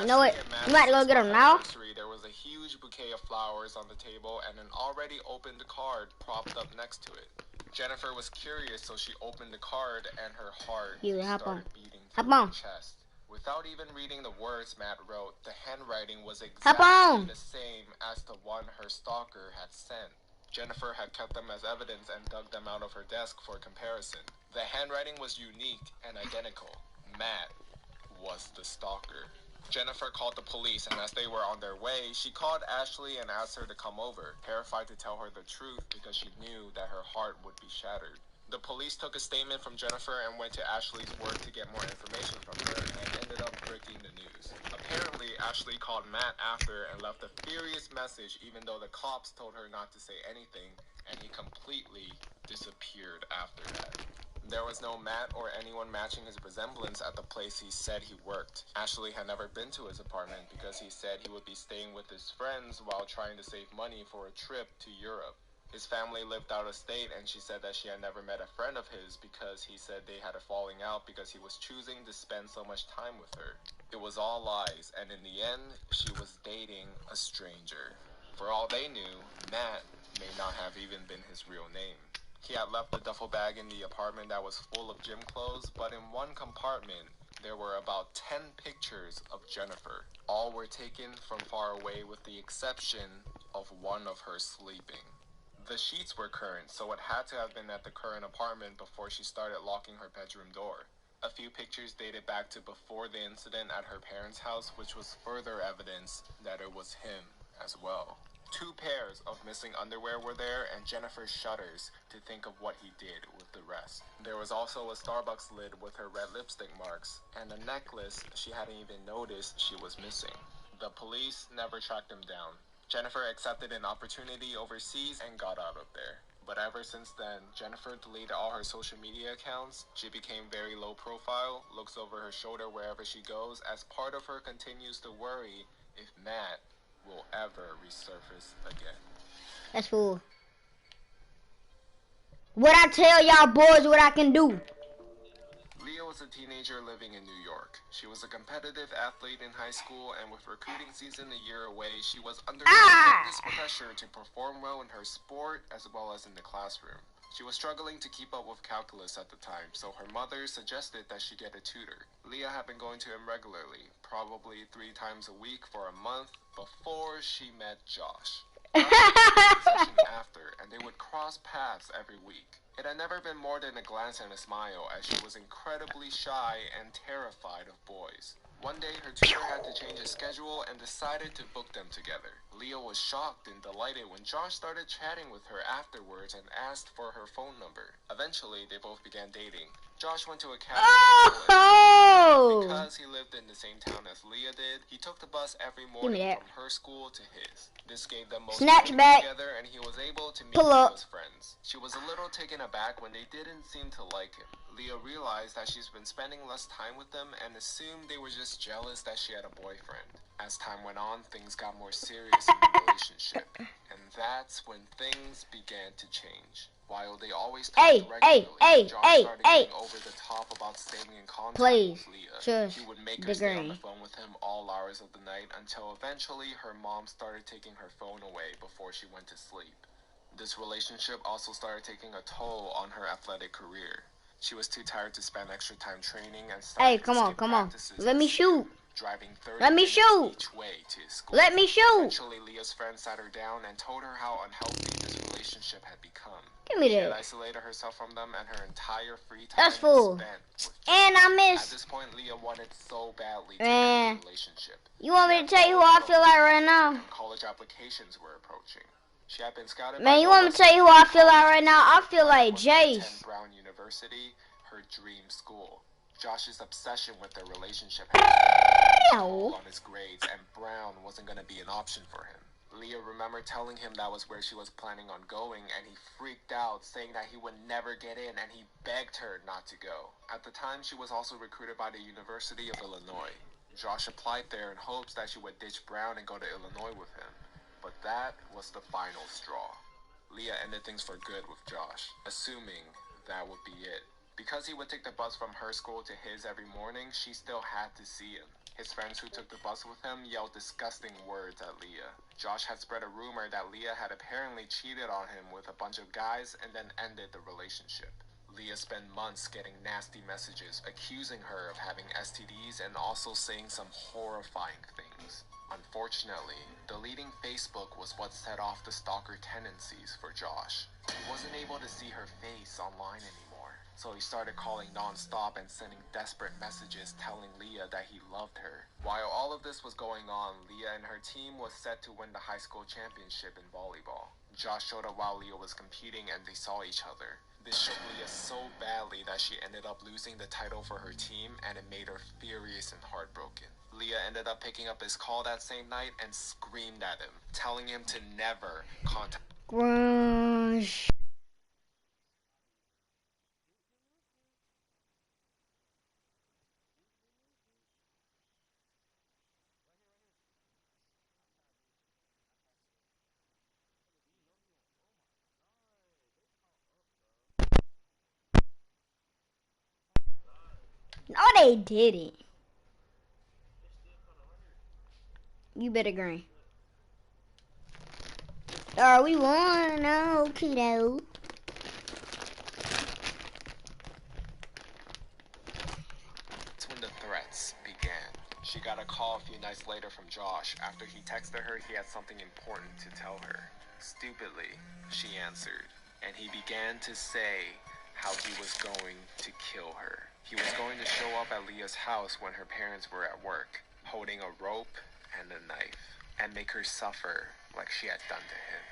S2: You know what? You might go get them now.
S7: There was a huge bouquet of flowers on the table and an already opened card propped up next to it. Jennifer was curious, so she opened the card and her heart started beating through her chest. Without even reading the words Matt wrote, the handwriting was exactly the same as the one her stalker had sent. Jennifer had kept them as evidence and dug them out of her desk for comparison. The handwriting was unique and identical. Matt was the stalker. Jennifer called the police, and as they were on their way, she called Ashley and asked her to come over, terrified to tell her the truth because she knew that her heart would be shattered. The police took a statement from Jennifer and went to Ashley's work to get more information from her and ended up breaking the news. Apparently, Ashley called Matt after and left a furious message even though the cops told her not to say anything, and he completely disappeared after that. There was no Matt or anyone matching his resemblance at the place he said he worked. Ashley had never been to his apartment because he said he would be staying with his friends while trying to save money for a trip to Europe. His family lived out of state, and she said that she had never met a friend of his because he said they had a falling out because he was choosing to spend so much time with her. It was all lies, and in the end, she was dating a stranger. For all they knew, Matt may not have even been his real name. He had left the duffel bag in the apartment that was full of gym clothes, but in one compartment, there were about 10 pictures of Jennifer. All were taken from far away with the exception of one of her sleeping. The sheets were current, so it had to have been at the current apartment before she started locking her bedroom door. A few pictures dated back to before the incident at her parents' house, which was further evidence that it was him as well. 2 pairs of missing underwear were there, and Jennifer shudders to think of what he did with the rest. There was also a Starbucks lid with her red lipstick marks, and a necklace she hadn't even noticed she was missing. The police never tracked him down. Jennifer accepted an opportunity overseas and got out of there. But ever since then, Jennifer deleted all her social media accounts. She became very low profile, looks over her shoulder wherever she goes, as part of her continues to worry if Matt will ever resurface again.
S2: That's cool. What I tell y'all boys what I can do.
S7: Leah was a teenager living in New York. She was a competitive athlete in high school, and with recruiting season a year away, she was under tremendous pressure to perform well in her sport as well as in the classroom. She was struggling to keep up with calculus at the time, so her mother suggested that she get a tutor. Leah had been going to him regularly, probably 3 times a week for a month, before she met Josh. Session after, and they would cross paths every week. It had never been more than a glance and a smile, as she was incredibly shy and terrified of boys. One day, her tutor had to change his schedule and decided to book them together. Leah was shocked and delighted when Josh started chatting with her afterwards and asked for her phone number. Eventually, they both began dating. Josh went to a Catholic school, and because he lived in the same town as Leah did, he took the bus every morning from her school to his. This gave them most
S2: Snatch back
S7: together, and he was able to meet Leah's friends. She was a little taken aback when they didn't seem to like him. Leah realized that she's been spending less time with them and assumed they were just jealous that she had a boyfriend. As time went on, things got more serious in the relationship, and that's when things began to change. While they always talked regularly, Josh started getting over the top about staying in contact with Leah. He would make her stay on the phone with him all hours of the night until eventually her mom started taking her phone away before she went to sleep. This relationship also started taking a toll on her athletic career. She was too tired to spend extra time training and started to skip practices.
S2: Let me shoot.
S7: Driving 30
S2: Let me
S7: minutes
S2: shoot.
S7: each way to his school.
S2: Let me shoot.
S7: Eventually, Leah's friend sat her down and told her how unhealthy this relationship had become.
S2: Give me
S7: She had
S2: that.
S7: isolated herself from them, and her entire free time
S2: That's
S7: was
S2: full.
S7: spent with
S2: And I
S7: At
S2: miss.
S7: this point, Leah wanted so badly to end the relationship.
S2: You want me to tell you who I feel like right now?
S7: College applications were approaching. She had been scouted.
S2: Man, you want me to tell you who I feel like right now? I feel like Jace.
S7: Brown University, her dream school. Josh's obsession with their relationship had on his grades, and Brown wasn't going to be an option for him. Leah remembered telling him that was where she was planning on going, and he freaked out, saying that he would never get in, and he begged her not to go. At the time, she was also recruited by the University of Illinois. Josh applied there in hopes that she would ditch Brown and go to Illinois with him. But that was the final straw. Leah ended things for good with Josh, assuming that would be it. Because he would take the bus from her school to his every morning, she still had to see him. His friends who took the bus with him yelled disgusting words at Leah. Josh had spread a rumor that Leah had apparently cheated on him with a bunch of guys and then ended the relationship. Leah spent months getting nasty messages accusing her of having STDs and also saying some horrifying things. Unfortunately, deleting Facebook was what set off the stalker tendencies for Josh. He wasn't able to see her face online anymore, so he started calling non-stop and sending desperate messages telling Leah that he loved her. While all of this was going on, Leah and her team was set to win the high school championship in volleyball. Josh showed up while Leah was competing and they saw each other. This shook Leah so badly that she ended up losing the title for her team, and it made her furious and heartbroken. Leah ended up picking up his call that same night and screamed at him, telling him to never contact
S2: Grunge. No, they didn't. You better green. We won. No, kiddo.
S7: That's when the threats began. She got a call a few nights later from Josh. After he texted her, he had something important to tell her. Stupidly, she answered, and he began to say how he was going to kill her. He was going to show up at Leah's house when her parents were at work, holding a rope and a knife, and make her suffer like she had done to him.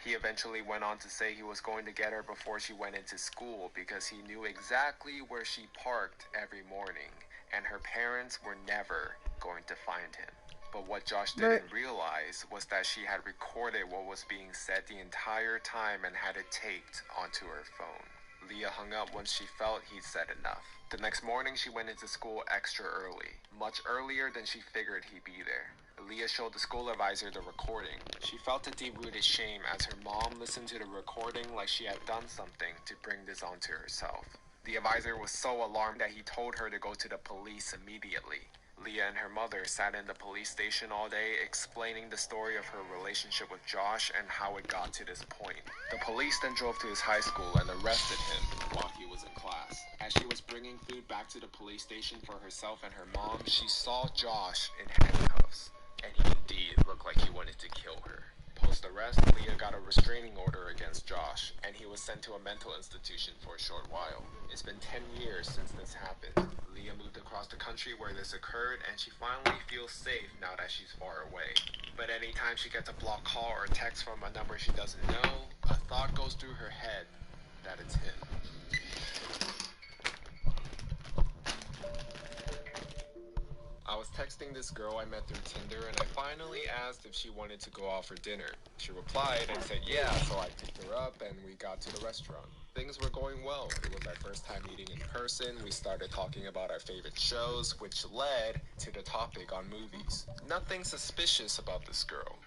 S7: He eventually went on to say he was going to get her before she went into school because he knew exactly where she parked every morning, and her parents were never going to find him. But what Josh didn't realize was that she had recorded what was being said the entire time and had it taped onto her phone. Leah hung up once she felt he'd said enough. The next morning, she went into school extra early, much earlier than she figured he'd be there. Leah showed the school advisor the recording. She felt a deep-rooted shame as her mom listened to the recording like she had done something to bring this onto herself. The advisor was so alarmed that he told her to go to the police immediately. Leah and her mother sat in the police station all day explaining the story of her relationship with Josh and how it got to this point. The police then drove to his high school and arrested him while he was in class. As she was bringing food back to the police station for herself and her mom, she saw Josh in handcuffs, and he indeed looked like he wanted to kill her. Post-arrest, Leah got a restraining order against Josh, and he was sent to a mental institution for a short while. It's been 10 years since this happened. Leah moved across the country where this occurred, and she finally feels safe now that she's far away. But anytime she gets a blocked call or text from a number she doesn't know, a thought goes through her head that it's him. I was texting this girl I met through Tinder, and I finally asked if she wanted to go out for dinner. She replied and said yeah, so I picked her up and we got to the restaurant. Things were going well. It was our first time meeting in person. We started talking about our favorite shows, which led to the topic on movies. Nothing suspicious about this girl.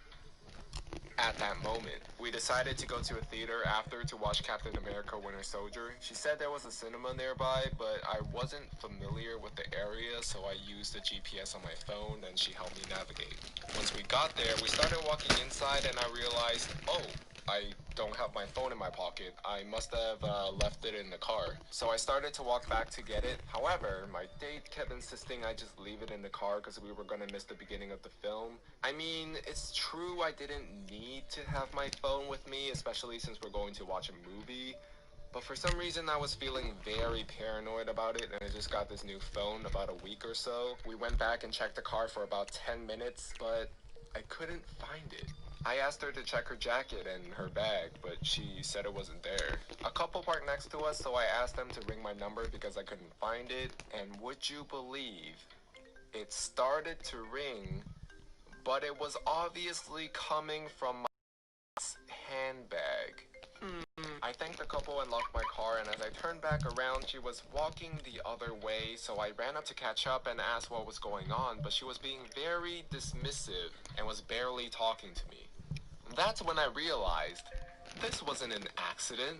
S7: At that moment, we decided to go to a theater after to watch Captain America Winter Soldier. She said there was a cinema nearby, but I wasn't familiar with the area, so I used the GPS on my phone and she helped me navigate. Once we got there, we started walking inside and I realized, oh, I don't have my phone in my pocket. I must have left it in the car. So I started to walk back to get it. However, my date kept insisting I just leave it in the car because we were going to miss the beginning of the film. I mean, it's true I didn't need to have my phone with me, especially since we're going to watch a movie. But for some reason, I was feeling very paranoid about it, and I just got this new phone about a week or so. We went back and checked the car for about 10 minutes, but I couldn't find it. I asked her to check her jacket and her bag, but she said it wasn't there. A couple parked next to us, so I asked them to ring my number because I couldn't find it. And would you believe, it started to ring, but it was obviously coming from my handbag. I thanked the couple and locked my car, and as I turned back around, she was walking the other way, so I ran up to catch up and asked what was going on, but she was being very dismissive and was barely talking to me. That's when I realized this wasn't an accident.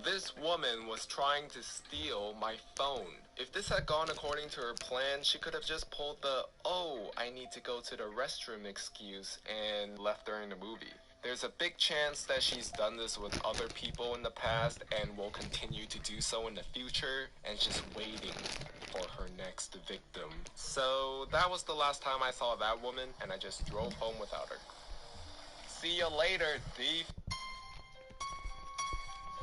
S7: This woman was trying to steal my phone. If this had gone according to her plan, she could have just pulled the, oh, I need to go to the restroom excuse and left during the movie. There's a big chance that she's done this with other people in the past and will continue to do so in the future, and just waiting for her next victim. So that was the last time I saw that woman, and I just drove home without her. See you later, thief.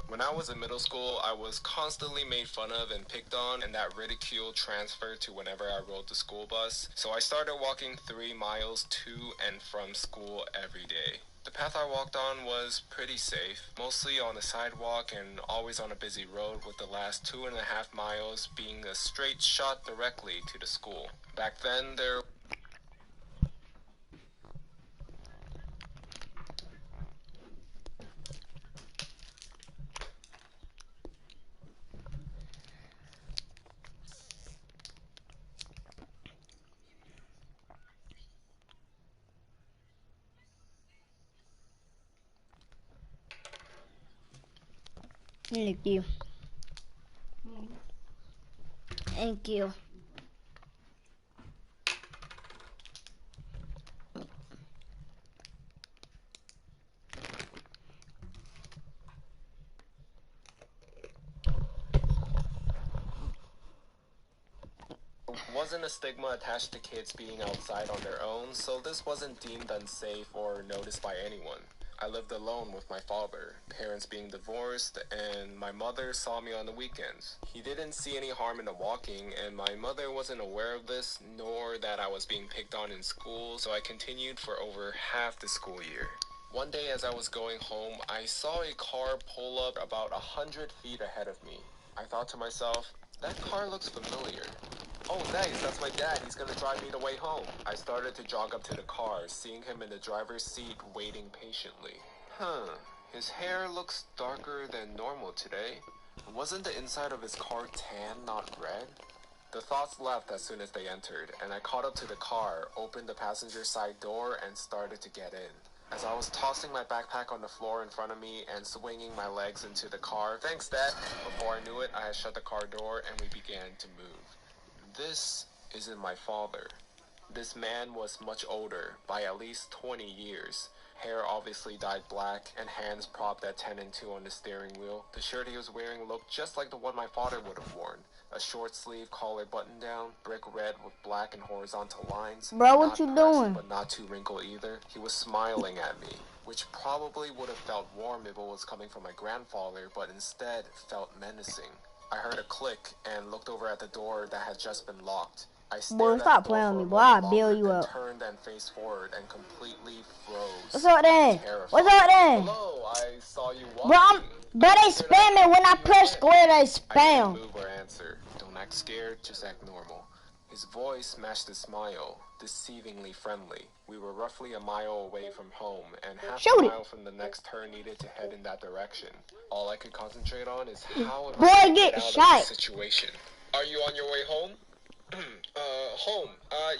S7: When I was in middle school, I was constantly made fun of and picked on, and that ridicule transferred to whenever I rode the school bus. So I started walking 3 miles to and from school every day. The path I walked on was pretty safe, mostly on a sidewalk and always on a busy road, with the last 2.5 miles being a straight shot directly to the school. Back then, there
S2: Thank you. Thank you.
S7: wasn't a stigma attached to kids being outside on their own, so this wasn't deemed unsafe or noticed by anyone. I lived alone with my father, parents being divorced, and my mother saw me on the weekends. He didn't see any harm in the walking, and my mother wasn't aware of this, nor that I was being picked on in school, so I continued for over half the school year. One day as I was going home, I saw a car pull up about 100 feet ahead of me. I thought to myself, that car looks familiar. Oh, nice, that's my dad. He's gonna drive me the way home. I started to jog up to the car, seeing him in the driver's seat waiting patiently. His hair looks darker than normal today. Wasn't the inside of his car tan, not red? The thoughts left as soon as they entered, and I caught up to the car, opened the passenger side door, and started to get in. As I was tossing my backpack on the floor in front of me and swinging my legs into the car, thanks, Dad. Before I knew it, I had shut the car door and we began to move. This isn't my father. This man was much older, by at least 20 years. Hair obviously dyed black, and hands propped at 10 and 2 on the steering wheel. The shirt he was wearing looked just like the one my father would have worn. A short sleeve collar button down, brick red with black and horizontal lines.
S2: Bro, what you doing?
S7: But not too wrinkled either. He was smiling at me, which probably would have felt warm if it was coming from my grandfather, but instead felt menacing. I heard a click and looked over at the door that had just been locked. I
S2: Boy, stop playing with me, boy. I'll bail you up.
S7: Turned and faced forward and completely froze.
S2: What's up then? What's up then?
S7: Hello, I saw you walking.
S2: Bro, they spamming. When I press square, they spam.
S7: I didn't move or answer. Don't act scared, just act normal. His voice matched his smile, deceivingly friendly. We were roughly a mile away from home, and half a mile from the next turn needed to head in that direction. All I could concentrate on is how I get out of the situation. Are you on your way home? Home.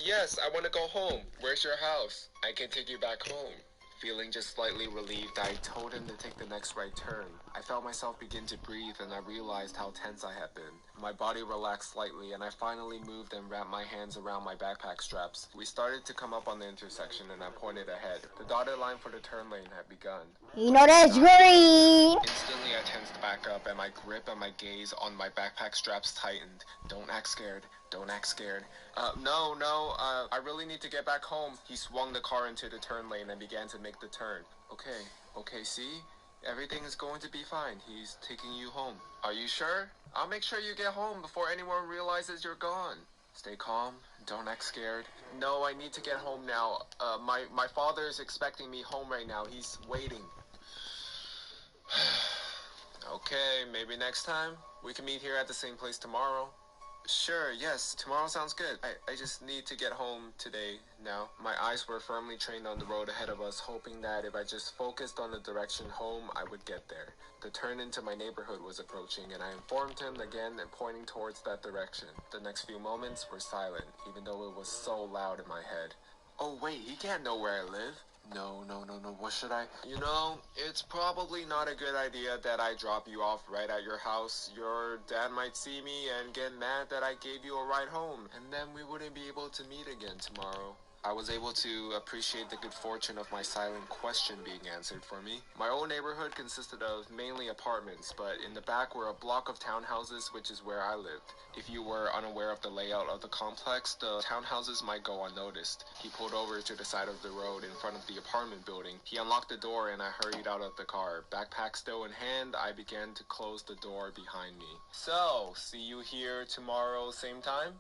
S7: Yes, I want to go home. Where's your house? I can take you back home. Feeling just slightly relieved, I told him to take the next right turn. I felt myself begin to breathe, and I realized how tense I had been. My body relaxed slightly, and I finally moved and wrapped my hands around my backpack straps. We started to come up on the intersection, and I pointed ahead. The dotted line for the turn lane had begun.
S2: You know that's green!
S7: Instantly, I tensed back up, and my grip and my gaze on my backpack straps tightened. Don't act scared. Don't act scared. No, I really need to get back home. He swung the car into the turn lane and began to make the turn. Okay, see? Everything is going to be fine. He's taking you home. Are you sure? I'll make sure you get home before anyone realizes you're gone. Stay calm. Don't act scared. No, I need to get home now. My father is expecting me home right now. He's waiting. Okay, maybe next time. We can meet here at the same place tomorrow. Sure, yes, tomorrow sounds good. I just need to get home today now. My eyes were firmly trained on the road ahead of us, hoping that if I just focused on the direction home, I would get there. The turn into my neighborhood was approaching, and I informed him again and pointing towards that direction. The next few moments were silent, even though it was so loud in my head. Oh wait, he can't know where I live. No, what should I? You know, it's probably not a good idea that I drop you off right at your house. Your dad might see me and get mad that I gave you a ride home, and then we wouldn't be able to meet again tomorrow. I was able to appreciate the good fortune of my silent question being answered for me. My old neighborhood consisted of mainly apartments, but in the back were a block of townhouses, which is where I lived. If you were unaware of the layout of the complex, the townhouses might go unnoticed. He pulled over to the side of the road in front of the apartment building. He unlocked the door and I hurried out of the car. Backpack still in hand, I began to close the door behind me. So, see you here tomorrow, same time?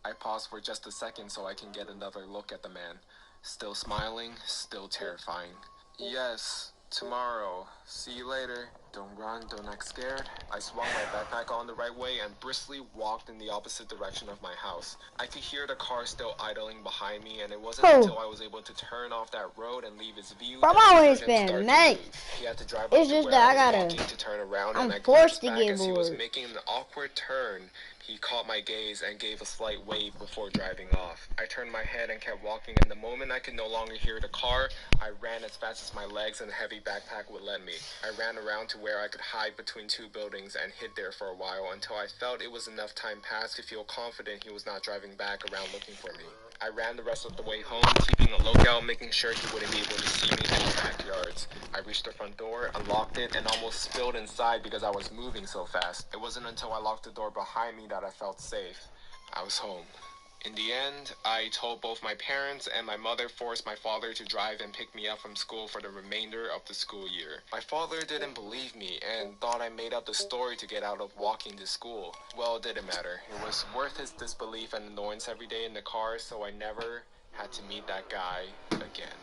S7: I paused for just a second so I can get another look at the man. Still smiling, still terrifying. Yes, tomorrow. See you later. Don't run, don't act scared. I swung my backpack on the right way and briskly walked in the opposite direction of my house. I could hear the car still idling behind me, and it wasn't until I was able to turn off that road and leave his view
S2: that I always been mate.
S7: He had to drive up
S2: it's
S7: to
S2: just
S7: where
S2: that
S7: I
S2: I
S7: was
S2: gotta.
S7: walking to turn around,
S2: I'm
S7: and I
S2: forced
S7: glanced
S2: to
S7: back
S2: get
S7: as he was
S2: bored.
S7: making an awkward turn. He caught my gaze and gave a slight wave before driving off. I turned my head and kept walking, and the moment I could no longer hear the car, I ran as fast as my legs and heavy backpack would let me. I ran around to where I could hide between two buildings and hid there for a while until I felt it was enough time passed to feel confident he was not driving back around looking for me. I ran the rest of the way home, keeping a lookout, making sure he wouldn't be able to see me in the backyards. I reached the front door, unlocked it, and almost spilled inside because I was moving so fast. It wasn't until I locked the door behind me that I felt safe. I was home. In the end, I told both my parents, and my mother forced my father to drive and pick me up from school for the remainder of the school year. My father didn't believe me and thought I made up the story to get out of walking to school. Well, it didn't matter. It was worth his disbelief and annoyance every day in the car, so I never had to meet that guy again.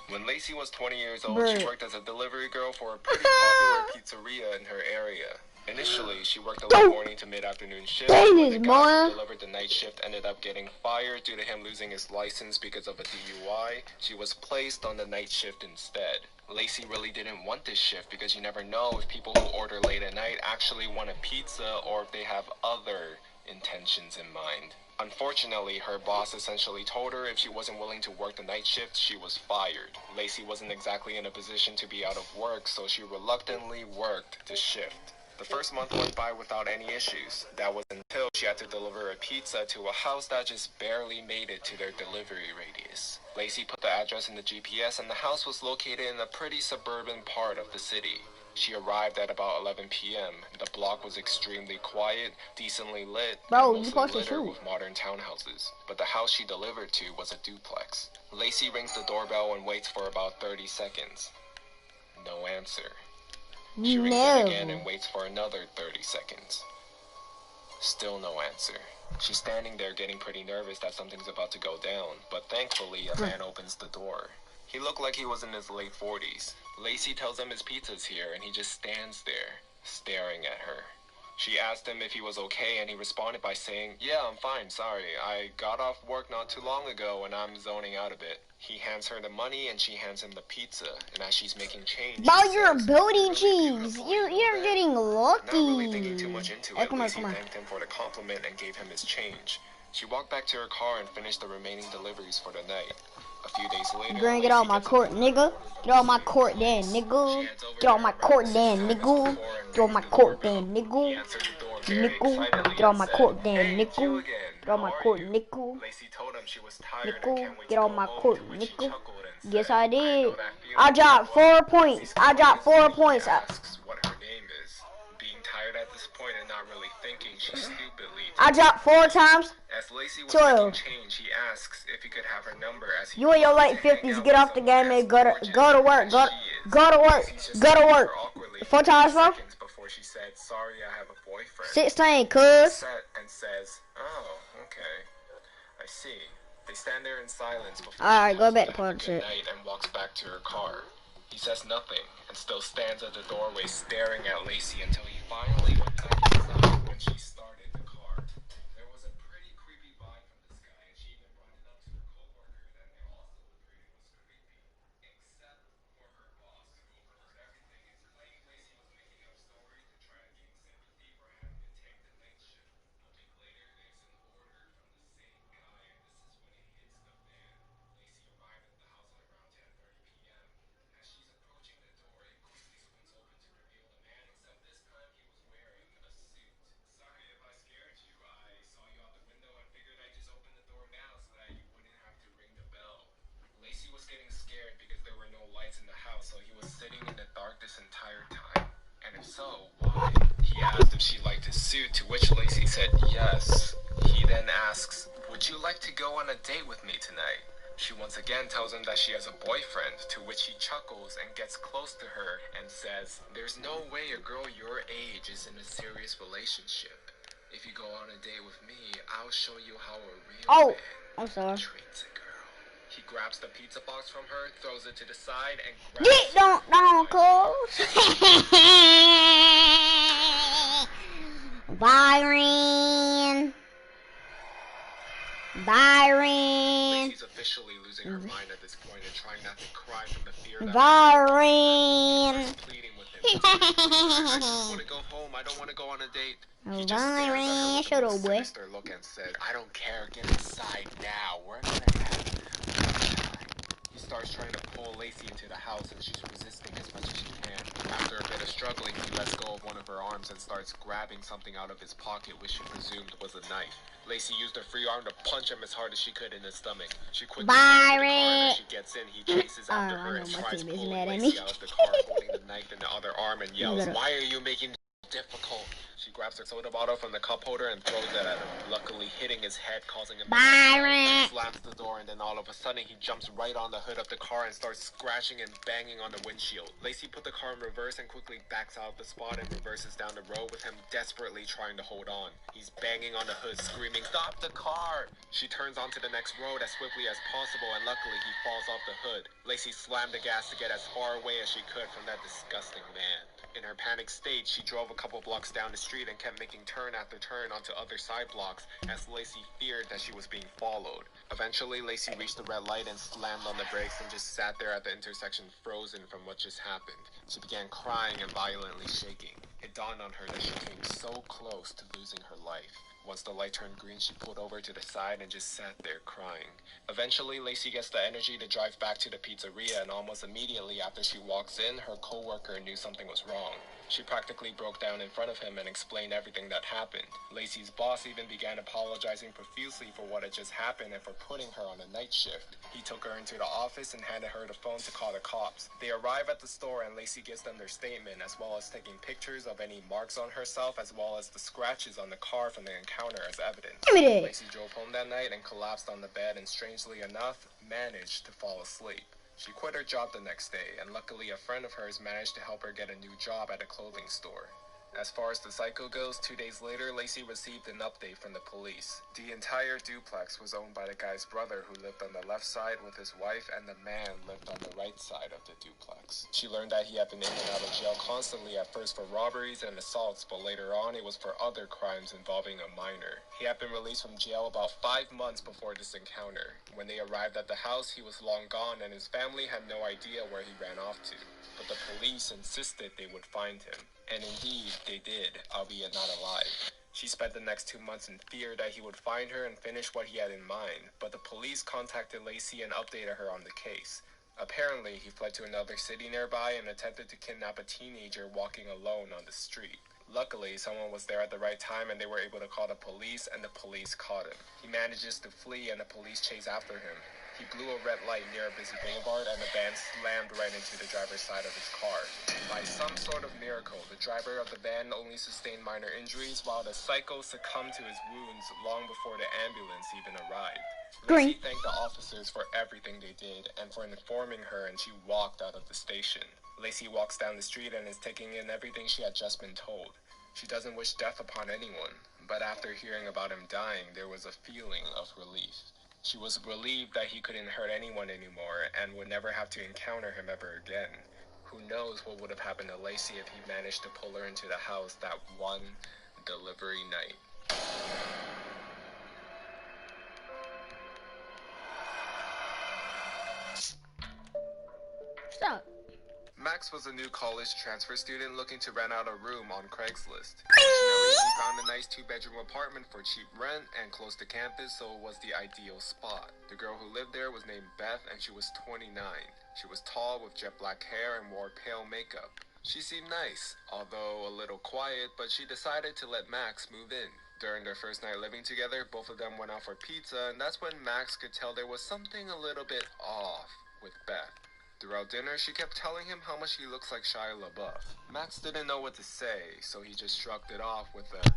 S7: When Lacey was 20 years old, she worked as a delivery girl for a pretty popular pizzeria in her area. Initially, she worked a late morning to mid-afternoon shift, but the guy who delivered the night shift ended up getting fired due to him losing his license because of a DUI. She was placed on the night shift instead. Lacey really didn't want this shift because you never know if people who order late at night actually want a pizza or if they have other intentions in mind. Unfortunately, her boss essentially told her if she wasn't willing to work the night shift, she was fired. Lacey wasn't exactly in a position to be out of work, so she reluctantly worked the shift. The first month went by without any issues. That was until she had to deliver a pizza to a house that just barely made it to their delivery radius. Lacey put the address in the GPS and the house was located in a pretty suburban part of the city. She arrived at about 11 p.m. The block was extremely quiet, decently lit, and mostly littered with modern townhouses. But the house she delivered to was a duplex. Lacey rings the doorbell and waits for about 30 seconds. No answer. She rings it again and waits for another 30 seconds. Still no answer. She's standing there getting pretty nervous that something's about to go down, but thankfully a man opens the door. He looked like he was in his late 40s. Lacey tells him his pizza's here and he just stands there, staring at her. She asked him if he was okay and he responded by saying, "Yeah, I'm fine, sorry. I got off work not too long ago and I'm zoning out a bit." He hands her the money and she hands him the pizza, and as she's making change,
S2: bro, you're building cheese. You're getting lucky.
S7: Not really thinking too much into it, Lacey thanked him for the compliment and gave him his change. She walked back to her car and finished the remaining deliveries for the night. A few days later,
S2: you're gonna get out my court, nigga. Get out my court, then, nigga. Get out my court, then, nigga. Get out my court, then, nigga. Nigga. Get out my court, then, nigga. Get out my court, nigga.
S7: Lacey told him she was tired and
S2: Nigga.
S7: can't wait
S2: Get
S7: to
S2: out
S7: go
S2: my
S7: home,
S2: court,
S7: to which she
S2: nigga.
S7: chuckled and
S2: Yes,
S7: said,
S2: I did.
S7: know that feeling.
S2: I dropped 4 points. I dropped 4 points.
S7: Asks what her name is. Being tired at this point and not really thinking, she stupidly
S2: I dropped 4 times.
S7: As Lacey was
S2: 12.
S7: making change, he asks if he could have her number as he
S2: You in your late 50s, get off the game and go to work. Go to work. Go to work. 4 times 4?
S7: Before she said, "Sorry, I have a boyfriend."
S2: 16, cuz.
S7: And says, "Oh, okay. I see." They stand there in silence before
S2: Alright,
S7: she
S2: go
S7: tells
S2: back
S7: them
S2: to part
S7: good
S2: shit.
S7: night and walks back to her car. He says nothing and still stands at the doorway staring at Lacey until he finally went back inside when she started the car. There was a pretty creepy vibe from this guy, and she even brought it up to her coworker that they also agreed was creepy, except for her boss, who overheard everything and claimed Lacey was making up stories to try to gain sympathy for having to take the night shift. A week later, there's an order from the same guy, and this is when it hits the fan. Lacey arrived at the house at around 10:30 p.m. As she's approaching the door, it quickly swings open to reveal the man, except this time he was wearing a suit. "Sorry if I scared you. I saw you out the window and figured I'd just open the door now so that you wouldn't have to ring the bell." Lacey was getting scared because there were no lights in the house, so he was sitting in the dark this entire time. And if so, why? He asked if she liked his suit, to which Lacey said yes. He then asks, "Would you like to go on a date with me tonight?" She once again tells him that she has a boyfriend, to which he chuckles and gets close to her and says, "There's no way a girl your age is in a serious relationship. If you go on a date with me, I'll show you how a real man treats a girl." He grabs the pizza box from her, throws it to the side, and grabs
S2: Get don't cuz. Byron.
S7: Lacey's officially losing her mind at this point and trying not to cry from the fear that
S2: Byron.
S7: pleading with him. "I just want to go home. I don't want to go on a date." He just stares at her with a most sinister look and said, "I don't care. Get inside now. We're gonna have a good time." He starts trying to pull Lacey into the house and she's resisting as much as she can. After a bit of struggling, he lets go of one of her arms and starts grabbing something out of his pocket, which she presumed was a knife. Lacey used her free arm to punch him as hard as she could in his stomach. She quickly gets into the car, and as she gets in, he chases after her and tries pulling Lacey out of the car, holding the knife in the other arm, and yells, "Why are you making it difficult?" She She grabs her soda bottle from the cup holder and throws it at him, luckily hitting his head, causing him
S2: Byron.
S7: He slams the door, and then all of a sudden he jumps right on the hood of the car and starts scratching and banging on the windshield. Lacey put the car in reverse and quickly backs out of the spot and reverses down the road with him desperately trying to hold on. He's banging on the hood, screaming, "Stop the car!" She turns onto the next road as swiftly as possible, and luckily he falls off the hood. Lacey slammed the gas to get as far away as she could from that disgusting man. In her panic state, she drove a couple blocks down the street and kept making turn after turn onto other side blocks as Lacey feared that she was being followed. Eventually, Lacey reached the red light and slammed on the brakes and just sat there at the intersection frozen from what just happened. She began crying and violently shaking. It dawned on her that she came so close to losing her life. Once the light turned green, she pulled over to the side and just sat there crying. Eventually, Lacey gets the energy to drive back to the pizzeria, and almost immediately after she walks in, her coworker knew something was wrong. She practically broke down in front of him and explained everything that happened. Lacey's boss even began apologizing profusely for what had just happened and for putting her on a night shift. He took her into the office and handed her the phone to call the cops. They arrive at the store and Lacey gives them their statement, as well as taking pictures of any marks on herself, as well as the scratches on the car from the encounter as evidence.
S2: Give me that.
S7: Lacey drove home that night and collapsed on the bed and, strangely enough, managed to fall asleep. She quit her job the next day, and luckily a friend of hers managed to help her get a new job at a clothing store. As far as the psycho goes, 2 days later, Lacey received an update from the police. The entire duplex was owned by the guy's brother, who lived on the left side with his wife, and the man lived on the right side of the duplex. She learned that he had been in and out of jail constantly, at first for robberies and assaults, but later on it was for other crimes involving a minor. He had been released from jail about 5 months before this encounter. When they arrived at the house, he was long gone, and his family had no idea where he ran off to. But the police insisted they would find him. And indeed, they did, albeit not alive. She spent the next 2 months in fear that he would find her and finish what he had in mind, but the police contacted Lacey and updated her on the case. Apparently, he fled to another city nearby and attempted to kidnap a teenager walking alone on the street. Luckily, someone was there at the right time and they were able to call the police, and the police caught him. He manages to flee and the police chase after him. He blew a red light near a busy boulevard and the van slammed right into the driver's side of his car. By some sort of miracle, the driver of the van only sustained minor injuries, while the psycho succumbed to his wounds long before the ambulance even arrived. Lacey thanked the officers for everything they did and for informing her, and she walked out of the station. Lacey walks down the street and is taking in everything she had just been told. She doesn't wish death upon anyone, but after hearing about him dying, there was a feeling of relief. She was relieved that he couldn't hurt anyone anymore and would never have to encounter him ever again. Who knows what would have happened to Lacey if he managed to pull her into the house that one delivery night.
S2: Stop.
S7: Max was a new college transfer student looking to rent out a room on Craigslist. Fortunately, he found a nice 2-bedroom apartment for cheap rent and close to campus, so it was the ideal spot. The girl who lived there was named Beth, and she was 29. She was tall with jet black hair and wore pale makeup. She seemed nice, although a little quiet, but she decided to let Max move in. During their first night living together, both of them went out for pizza, and that's when Max could tell there was something a little bit off with Beth. Throughout dinner, she kept telling him how much he looks like Shia LaBeouf. Max didn't know what to say, so he just shrugged it off with a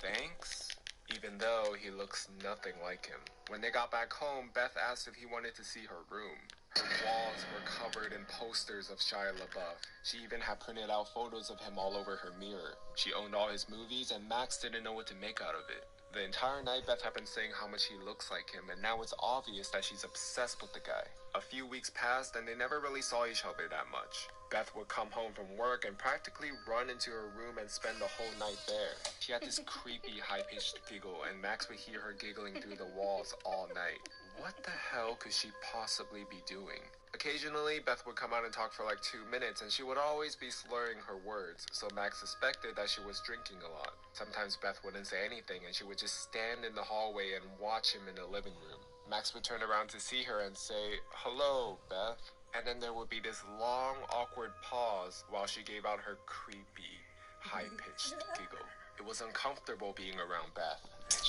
S7: thanks, even though he looks nothing like him. When they got back home, Beth asked if he wanted to see her room. Her walls were covered in posters of Shia LaBeouf. She even had printed out photos of him all over her mirror. She owned all his movies, and Max didn't know what to make out of it. The entire night, Beth had been saying how much he looks like him, and now it's obvious that she's obsessed with the guy. A few weeks passed, and they never really saw each other that much. Beth would come home from work and practically run into her room and spend the whole night there. She had this creepy, high-pitched giggle, and Max would hear her giggling through the walls all night. What the hell could she possibly be doing? Occasionally, Beth would come out and talk for like 2 minutes, and she would always be slurring her words, so Max suspected that she was drinking a lot. Sometimes Beth wouldn't say anything, and she would just stand in the hallway and watch him in the living room. Max would turn around to see her and say, "Hello, Beth." And then there would be this long, awkward pause while she gave out her creepy, high-pitched giggle. It was uncomfortable being around Beth.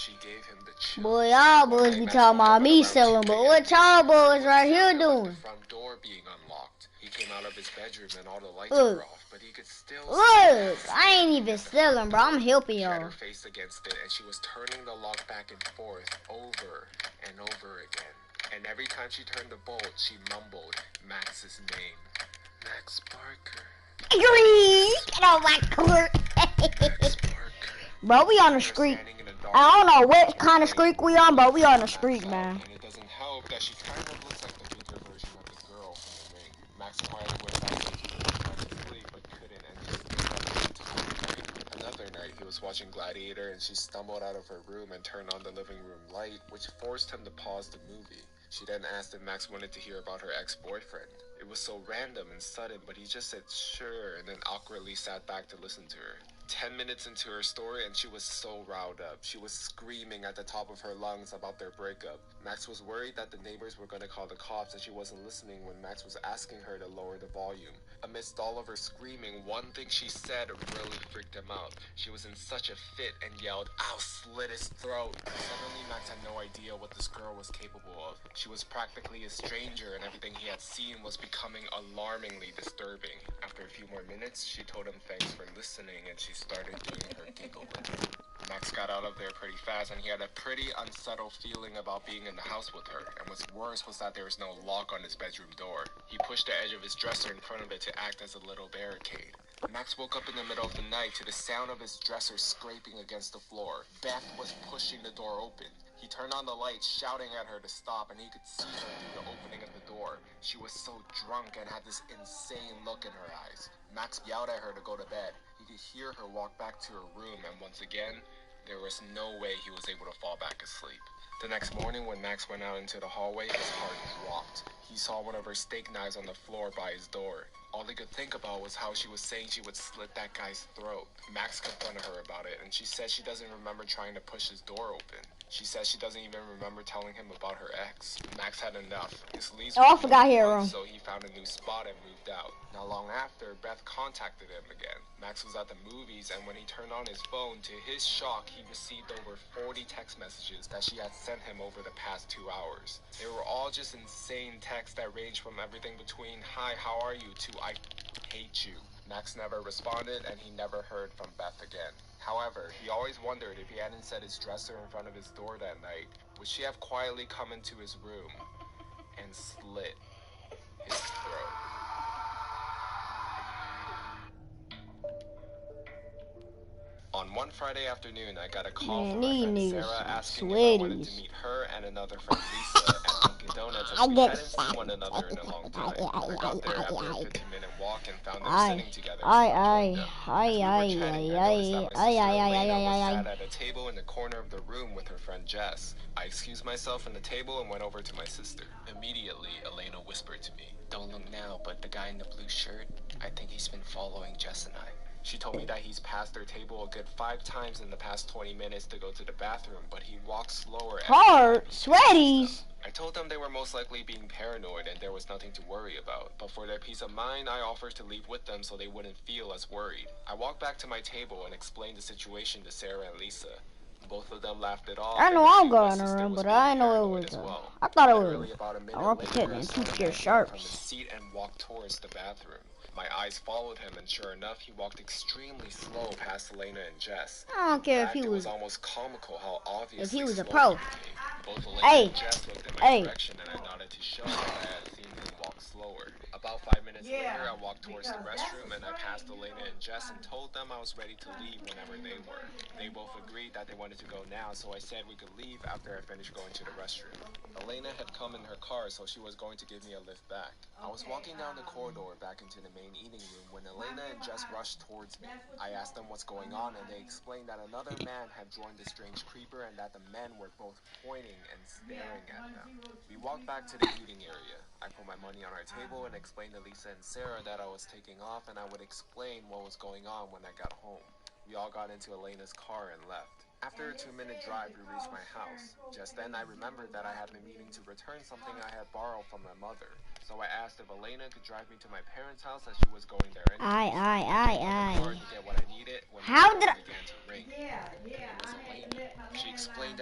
S7: she gave him the chills.
S2: Boy, y'all boys be talking about me selling, but what y'all boys right here doing?
S7: The front door being unlocked. He came out of his bedroom and all the lights
S2: Look.
S7: were off, but he could still
S2: Look, I ain't even selling, bro. I'm helping
S7: She had
S2: y'all.
S7: her face against it, and she was turning the lock back and forth over and over again. And every time she turned the bolt, she mumbled Max's name. Max Parker.
S2: Get on my court.
S7: Max Parker.
S2: Bro, we on the street. I don't know what kind of streak we on, but we on the street, man.
S7: And it doesn't help that she kind of looks like the bigger version of the girl from the ring. Max quietly went back into his sleep, but couldn't, and he stayed up. Another night, he was watching Gladiator, and she stumbled out of her room and turned on the living room light, which forced him to pause the movie. She then asked if Max wanted to hear about her ex-boyfriend. It was so random and sudden, but he just said sure, and then awkwardly sat back to listen to her. 10 minutes into her story, and she was so riled up. She was screaming at the top of her lungs about their breakup. Max was worried that the neighbors were going to call the cops, and she wasn't listening when Max was asking her to lower the volume. Amidst all of her screaming, one thing she said really freaked him out. She was in such a fit and yelled, "I'll slit his throat." Suddenly, Max had no idea what this girl was capable of. She was practically a stranger, and everything he had seen was becoming alarmingly disturbing. After a few more minutes, she told him thanks for listening, and she started doing her giggle with him. Max got out of there pretty fast, and he had a pretty unsettled feeling about being in the house with her. And what's worse was that there was no lock on his bedroom door. He pushed the edge of his dresser in front of it to act as a little barricade. Max woke up in the middle of the night to the sound of his dresser scraping against the floor. Beth was pushing the door open. He turned on the light, shouting at her to stop, and he could see her through the opening of the door. She was so drunk and had this insane look in her eyes. Max yelled at her to go to bed. He could hear her walk back to her room, and once again, there was no way he was able to fall back asleep. The next morning, when Max went out into the hallway, his heart dropped. He saw one of her steak knives on the floor by his door. All he could think about was how she was saying she would slit that guy's throat. Max confronted her about it, and she said she doesn't remember trying to push his door open. She says she doesn't even remember telling him about her ex. Max had enough. His lease
S2: Oh, I forgot here.
S7: so he found a new spot and moved out. Not long after, Beth contacted him again. Max was at the movies, and when he turned on his phone, to his shock, he received over 40 text messages that she had sent him over the past 2 hours. They were all just insane texts that ranged from everything between "Hi, how are you?" to "I hate you." Max never responded, and he never heard from Beth again. However, he always wondered if he hadn't set his dresser in front of his door that night, would she have quietly come into his room and slit his throat? On one Friday afternoon, I got a call from my friend Sarah asking if I wanted to meet her and another friend Lisa at Dunkin' Donuts, as we hadn't seen one another in a long time. I got there after a 15-minute walk and found them sitting together. So I sat at a table in the corner of the room with her friend Jess. I excused myself from the table and went over to my sister. Immediately, Elena whispered to me, "Don't look now, but the guy in the blue shirt, I think he's been following Jess and I." She told me that he's passed their table a good 5 times in the past 20 minutes to go to the bathroom, but he walks slower.
S2: Hard, sweaties.
S7: I told them they were most likely being paranoid and there was nothing to worry about. But for their peace of mind, I offered to leave with them so they wouldn't feel as worried. I walked back to my table and explained the situation to Sarah and Lisa. Both of them laughed it off.
S2: I know I'm going in the room, but I know it was. I thought it was. I'm protecting and too scared sharps.
S7: From his seat and walked towards the bathroom. My eyes followed him, and sure enough, he walked extremely slow past Elena and Jess.
S2: I don't care if he
S7: It
S2: was
S7: almost comical how obviously
S2: if he was a
S7: slow
S2: pro.
S7: he became. Both Elena and Jess looked in my direction, and I nodded to show that I had seen him walk slower. About 5 minutes later, I walked towards the restroom, and I passed Elena and Jess and told them I was ready to leave whenever they were. They both agreed that they wanted to go now, so I said we could leave after I finished going to the restroom. Elena had come in her car, so she was going to give me a lift back. I was walking down the corridor back into the main eating room when Elena and Jess rushed towards me. I asked them what's going on, and they explained that another man had joined the strange creeper and that the men were both pointing and staring at them. We walked back to the eating area. I put my money on our table and explained to Lisa and Sarah that I was taking off and I would explain what was going on when I got home. We all got into Elena's car and left. After a 2-minute drive, we reached my house. Just then, I remembered that I had been meaning to return something I had borrowed from my mother. So I asked if Elena could drive me to my parents' house as she was going there anyway. How did I...
S2: She explained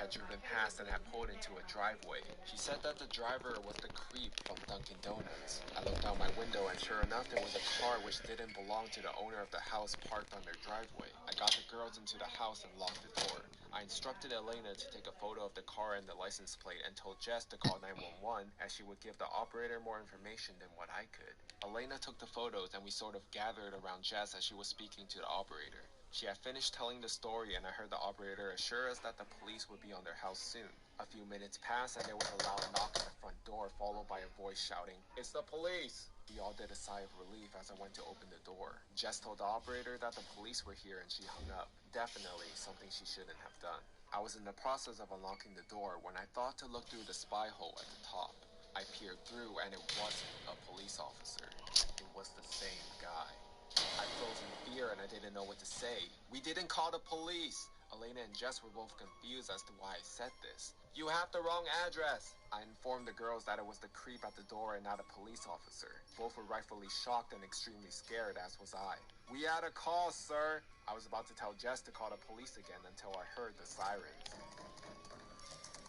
S7: had driven past and had pulled into a driveway. She said that the driver was the creep from Dunkin' Donuts. I looked out my window and sure enough, there was a car which didn't belong to the owner of the house parked on their driveway. I got the girls into the house and locked the door. I instructed Elena to take a photo of the car and the license plate and told Jess to call 911 as she would give the operator more information than what I could. Elena took the photos and we sort of gathered around Jess as she was speaking to the operator. She had finished telling the story and I heard the operator assure us that the police would be on their house soon. A few minutes passed and there was a loud knock on the front door followed by a voice shouting, "It's the police!" We all did a sigh of relief as I went to open the door. Jess told the operator that the police were here and she hung up. Definitely something she shouldn't have done. I was in the process of unlocking the door when I thought to look through the spy hole at the top. I peered through and it wasn't a police officer. It was the same guy. I froze in fear and I didn't know what to say. "We didn't call the police!" Elena and Jess were both confused as to why I said this. "You have the wrong address!" I informed the girls that it was the creep at the door and not a police officer. Both were rightfully shocked and extremely scared, as was I. "We had a call, sir!" I was about to tell Jess to call the police again until I heard the sirens.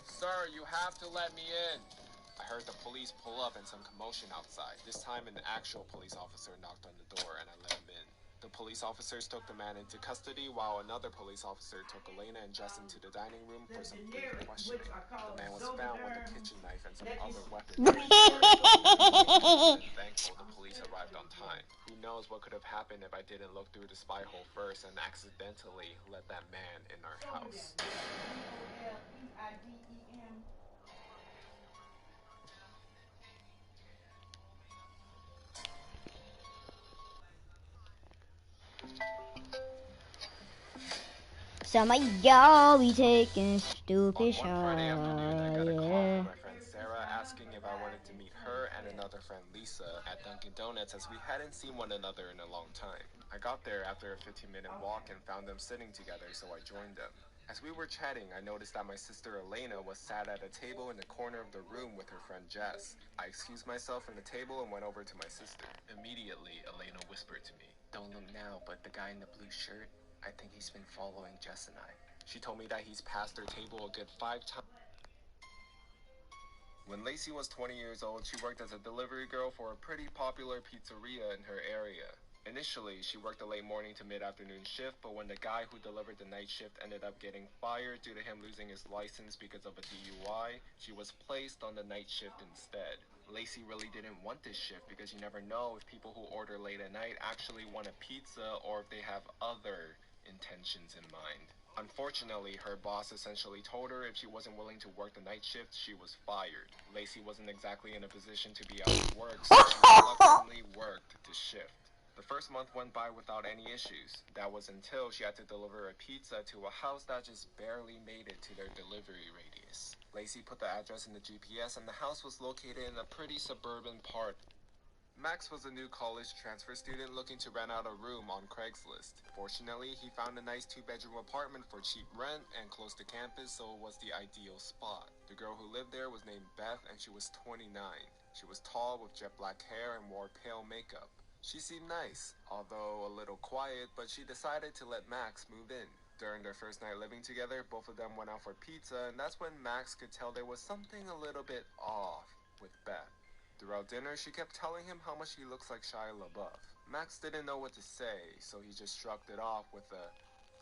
S7: "Sir, you have to let me in!" I heard the police pull up and some commotion outside. This time an actual police officer knocked on the door and I let him in. The police officers took the man into custody while another police officer took Elena and Jess into the dining room for some brief questioning. The man was found with a kitchen knife and some other weapons. I'm thankful the police arrived on time. Who knows what could have happened if I didn't look through the spy hole first and accidentally let that man in our house.
S2: Some of y'all be taking stupid
S7: On one
S2: shots.
S7: Friday afternoon, I got a call from my friend Sarah asking if I wanted to meet her and another friend Lisa at Dunkin' Donuts as we hadn't seen one another in a long time. I got there after a 15-minute walk and found them sitting together, so I joined them. As we were chatting, I noticed that my sister Elena was sat at a table in the corner of the room with her friend Jess. I excused myself from the table and went over to my sister. Immediately, Elena whispered to me, "Don't look now, but the guy in the blue shirt, I think he's been following Jess and I." She told me that he's passed her table a good 5 times. When Lacey was 20 years old, she worked as a delivery girl for a pretty popular pizzeria in her area. Initially, she worked a late morning to mid-afternoon shift, but when the guy who delivered the night shift ended up getting fired due to him losing his license because of a DUI, she was placed on the night shift instead. Lacey really didn't want this shift because you never know if people who order late at night actually want a pizza or if they have other intentions in mind. Unfortunately, her boss essentially told her if she wasn't willing to work the night shift, she was fired. Lacey wasn't exactly in a position to be out of work, so she reluctantly worked the shift. The first month went by without any issues. That was until she had to deliver a pizza to a house that just barely made it to their delivery radius. Lacey put the address in the GPS and the house was located in a pretty suburban part. Max was a new college transfer student looking to rent out a room on Craigslist. Fortunately, he found a nice 2-bedroom apartment for cheap rent and close to campus, so it was the ideal spot. The girl who lived there was named Beth and she was 29. She was tall with jet black hair and wore pale makeup. She seemed nice, although a little quiet, but she decided to let Max move in. During their first night living together, both of them went out for pizza, and that's when Max could tell there was something a little bit off with Beth. Throughout dinner, she kept telling him how much he looks like Shia LaBeouf. Max didn't know what to say, so he just shrugged it off with a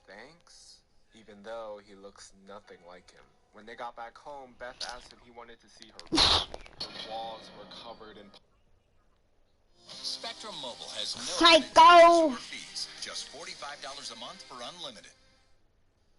S7: thanks, even though he looks nothing like him. When they got back home, Beth asked if he wanted to see her room. Her walls were covered in...
S8: Spectrum Mobile has no
S2: Psycho!
S8: fees, just $45 a month for unlimited.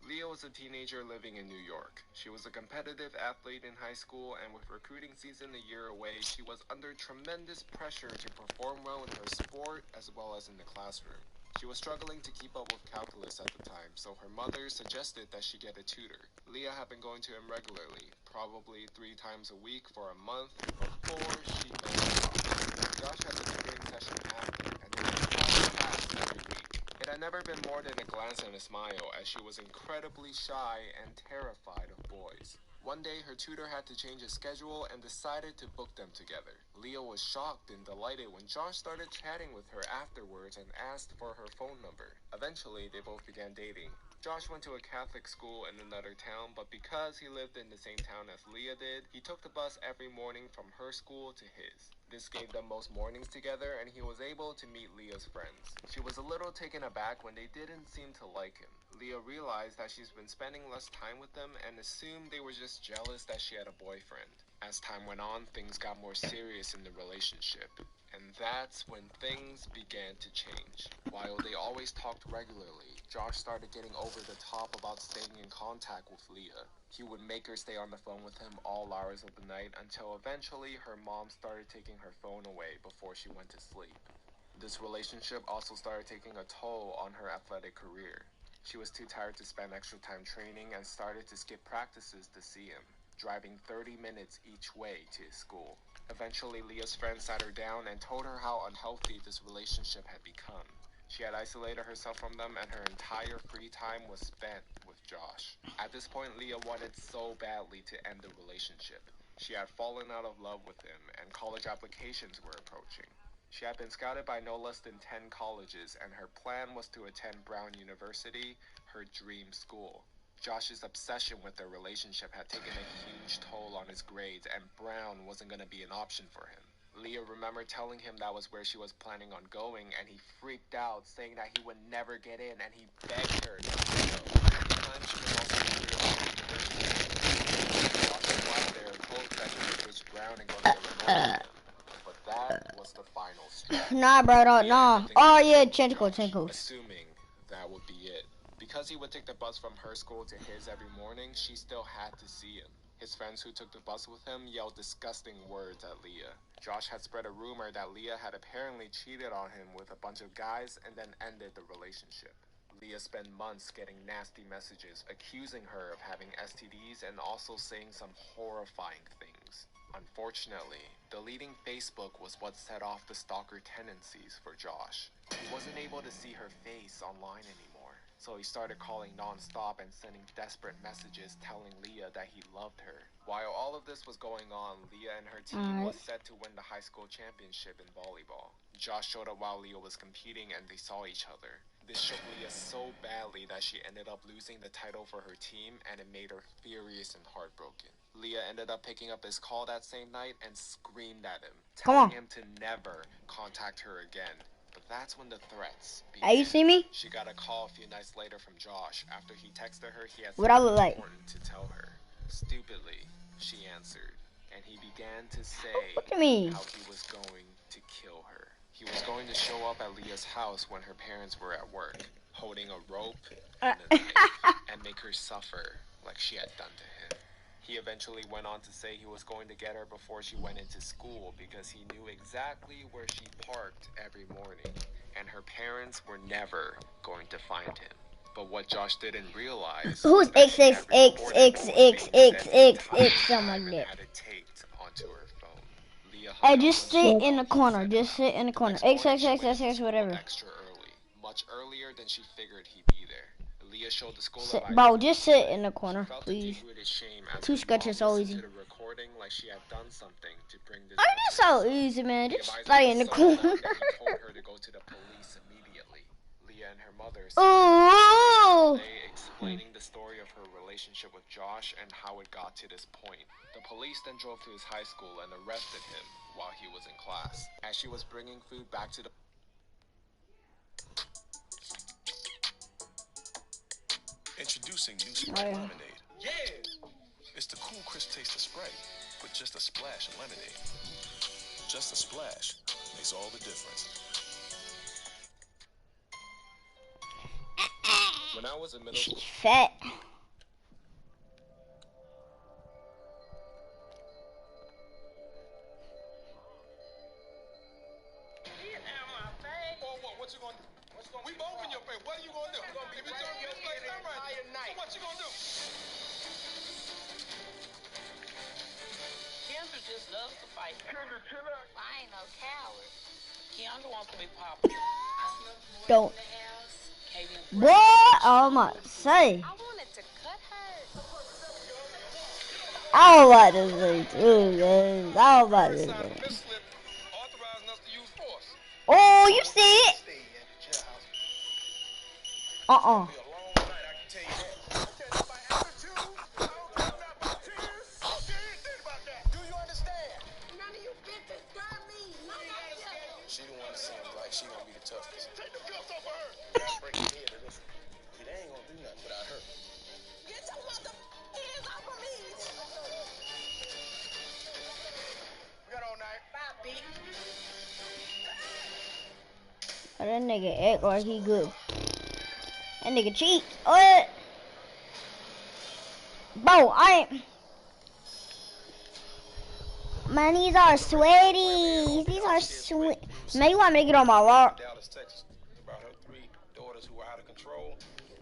S7: Leah was a teenager living in New York. She was a competitive athlete in high school, and with recruiting season a year away, she was under tremendous pressure to perform well in her sport as well as in the classroom. She was struggling to keep up with calculus at the time, so her mother suggested that she get a tutor. Leah had been going to him regularly, probably 3 times a week for a month, before she met Josh. Josh had the tutoring session after, and they would class every week. It had never been more than a glance and a smile, as she was incredibly shy and terrified of boys. One day, her tutor had to change his schedule and decided to book them together. Leah was shocked and delighted when Josh started chatting with her afterwards and asked for her phone number. Eventually, they both began dating. Josh went to a Catholic school in another town, but because he lived in the same town as Leah did, he took the bus every morning from her school to his. This gave them most mornings together, and he was able to meet Leah's friends. She was a little taken aback when they didn't seem to like him. Leah realized that she's been spending less time with them and assumed they were just jealous that she had a boyfriend. As time went on, things got more serious in the relationship. And that's when things began to change. While they always talked regularly, Josh started getting over the top about staying in contact with Leah. He would make her stay on the phone with him all hours of the night until eventually her mom started taking her phone away before she went to sleep. This relationship also started taking a toll on her athletic career. She was too tired to spend extra time training and started to skip practices to see him, driving 30 minutes each way to his school. Eventually, Leah's friend sat her down and told her how unhealthy this relationship had become. She had isolated herself from them, and her entire free time was spent with Josh. At this point, Leah wanted so badly to end the relationship. She had fallen out of love with him, and college applications were approaching. She had been scouted by no less than 10 colleges, and her plan was to attend Brown University, her dream school. Josh's obsession with their relationship had taken a huge toll on his grades, and Brown wasn't going to be an option for him. Leah remembered telling him that was where she was planning on going, and he freaked out, saying that he would never get in, and he begged her not to go. At the time, she was also curious about the university. Josh applied there, hoped that he would reach Brown and go to Illinois. But that was the final straw.
S2: Nah, bro, no. Oh, yeah, tentacles.
S7: Assuming that would be it. Because he would take the bus from her school to his every morning, she still had to see him. His friends who took the bus with him yelled disgusting words at Leah. Josh had spread a rumor that Leah had apparently cheated on him with a bunch of guys and then ended the relationship. Leah spent months getting nasty messages accusing her of having STDs and also saying some horrifying things. Unfortunately, deleting Facebook was what set off the stalker tendencies for Josh. He wasn't able to see her face online anymore, so he started calling non-stop and sending desperate messages telling Leah that he loved her. While all of this was going on, Leah and her team was set to win the high school championship in volleyball. Josh showed up while Leah was competing and they saw each other. This shook Leah so badly that she ended up losing the title for her team, and it made her furious and heartbroken. Leah ended up picking up his call that same night and screamed at him, telling him to never contact her again. But that's when the threats began.
S2: Hey, you see me?
S7: She got a call a few nights later from Josh. After he texted her, he had
S2: what I
S7: something
S2: look like
S7: important to tell her. Stupidly, she answered, and he began to say
S2: Look at me.
S7: how he was going to kill her. He was going to show up at Leah's house when her parents were at work, holding a rope and a knife, and make her suffer like she had done to him. He eventually went on to say he was going to get her before she went into school because he knew exactly where she parked every morning, and her parents were never going to find him. But what Josh didn't realize
S2: who's
S7: was that she had recorded what was being said the entire
S2: something
S7: time
S2: like
S7: and
S2: that.
S7: had it taped onto her phone. Leah
S2: Hey,
S7: hung up
S2: just
S7: when
S2: sit
S7: she
S2: in the
S7: called,
S2: corner.
S7: said
S2: Just
S7: no.
S2: sit in the corner.
S7: The next morning, she went to
S2: X,
S7: school
S2: whatever.
S7: extra early, much earlier than she figured he'd be there. Leah showed the school
S2: Sit,
S7: that
S2: bro, just sit in the corner,
S7: she felt a
S2: please.
S7: deep-rooted shame as
S2: Two
S7: her
S2: sketches
S7: mom
S2: so
S7: listened
S2: easy.
S7: to the recording like she had done something to bring this
S2: Oh,
S7: up
S2: that's
S7: to her
S2: so
S7: son.
S2: easy, man.
S7: The
S2: Just
S7: advisor
S2: stay
S7: was
S2: in the
S7: so
S2: corner.
S7: alarmed that he told her to go to the police immediately. Leah and her mother
S2: Oh,
S7: explaining the story of her relationship with Josh and how it got to this point. The police then drove to his high school and arrested him while he was in class. As she was bringing food back to the
S9: Introducing new Sprite lemonade. Yeah! It's the cool, crisp taste of Sprite, with just a splash of lemonade. Just a splash makes all the difference.
S7: When I was in middle school,
S2: fat.
S9: What you gonna do? We both in your face. What are you gonna do? If you turn your face down right, so what you gonna do?
S10: Kendra just loves to fight.
S9: Kendra, chill out.
S10: I ain't no coward. Kendra wants to be popular.
S2: Don't.
S10: Katie,
S2: What? Oh my say.
S10: I wanted to cut her.
S2: I was about to say too, man. I was about to say.
S9: Authorizing us to use force.
S2: Oh, you see it?
S9: Stay at the jailhouse.
S2: Uh-uh.
S9: It'll be a long night, I can tell
S3: she gonna be the toughest. Take the cuffs off of her. Gotta break the head of this one. They ain't gonna do nothing without her.
S10: Get your mother hands off of me.
S3: We got all night.
S10: Bye, B.
S2: Oh, that nigga act like he good. That nigga cheat. What? Bro, I ain't. Man, these are sweaty. These are sweet. Man, you want me to get on my lock?
S3: Dallas, Texas, about her 3 daughters who were out of control.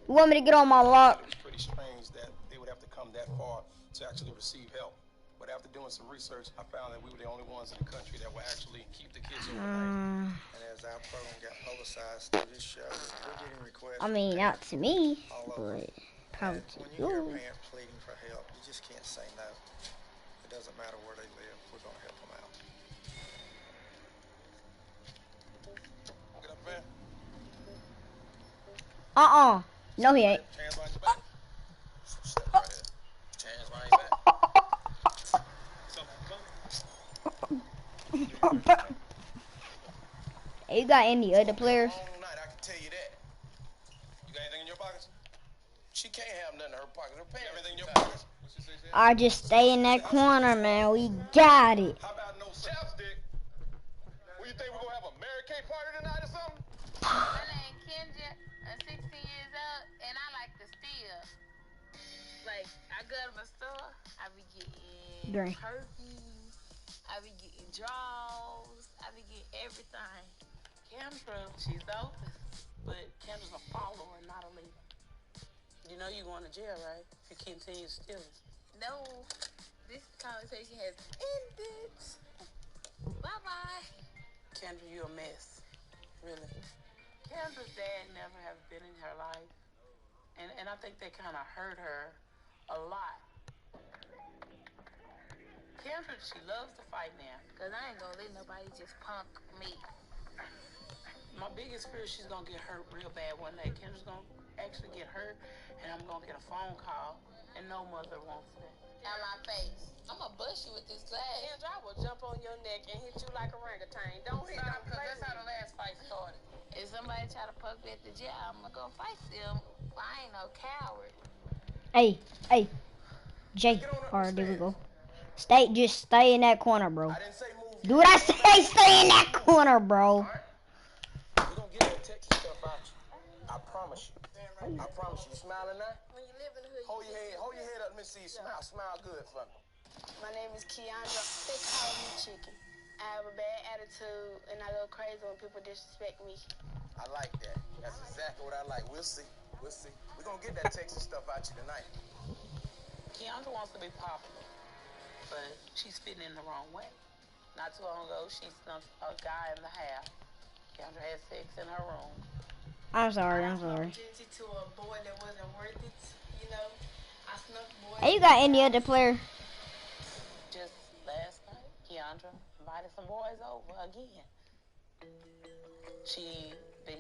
S2: You want me to get on my lock?
S3: It was pretty strange that they would have to come that far to actually receive help. But after doing some research, I found that we were the only ones in the country that would actually keep the kids overnight. And as our program got publicized through this show, we're getting requests.
S2: I mean, not to me, but probably to
S3: when you hear a
S2: you.
S3: parent pleading for help, you just can't say no. It doesn't matter where they live. We're going to help them out. Get up, man.
S2: No, he ain't.
S3: Hands behind your back. Step right there. Hands behind your back.
S2: Hey, you got any other players?
S3: Long night, I can tell you that. You got anything in your pockets? She can't have nothing in her pockets. Her pants. Everything in your pockets?
S2: I just stay in that corner, man. We got it.
S3: How about no chapstick? What, you think we're gonna have a Mary Kay party tonight or something?
S10: My name Kendra. I'm 16 years old, and I like to steal. Like, I go to my store, I be getting
S2: Green.
S10: perfume, I be getting drawers, I be getting everything. Kendra, she's the oldest, but Kendra's a follower, not a leader. You know you're going to jail, right? If you continue stealing. No, this conversation has ended. Bye-bye. Kendra, you a mess. Really. Kendra's dad never have been in her life. And I think that kind of hurt her a lot. Kendra, she loves to fight now. Because I ain't going to let nobody just punk me. My biggest fear is she's going to get hurt real bad one day. Kendra's going to actually get hurt, and I'm going to get a phone call, and no mother wants that. At my face. I'm going to bust you with this glass. Kendra, I will jump on your neck and hit you like a orangutan. Don't hit me, because that's how the last fight started. If somebody try to poke me at the jail, I'm going to go fight them. I ain't no coward.
S2: Hey. Jay. Alright, there we go. Just stay in that corner, bro.
S3: I didn't say move.
S2: Do what I say, stay in that corner, bro.
S3: We're going to get that Texas stuff out you. I promise you. I promise you. Smiling now?
S10: When you live in the hood,
S3: Hold your head up. Let me see you smile. Smile good for me.
S11: My name is Keandra. They call me Chicken. I have a bad attitude, and I go crazy when people disrespect me.
S3: I like that. That's exactly what I like. We'll see. We're going to get that Texas stuff out you tonight.
S10: Keandra wants to be popular, but she's fitting in the wrong way. Not too long ago, she snuck a guy in the house. Keandra had sex in her room.
S2: I'm sorry.
S11: To a boy that wasn't worth it, you know. I snuck boys.
S2: Hey, you got any other player?
S10: Just last night, Keandra invited some boys over again.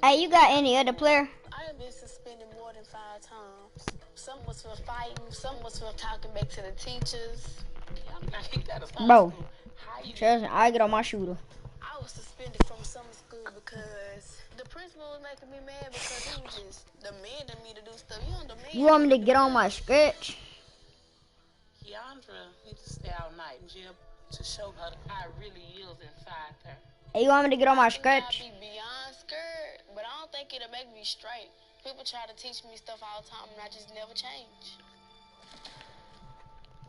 S2: Hey, you got any other player?
S11: I have been suspended more than 5 times. Some was for fighting, some was for talking back to the teachers.
S2: Bro, trust me, I get on my shooter.
S11: I was suspended from summer school because the principal was making me mad because he was just demanding me to do stuff.
S2: You want me to get on my scratch?
S10: Keandra needs to stay all night in jail to show her how it really is inside her.
S2: Hey, you want me to get on my scratch?
S11: I be beyond scared, but I don't think it'll make me straight. People try to teach me stuff all the time, and I just never change.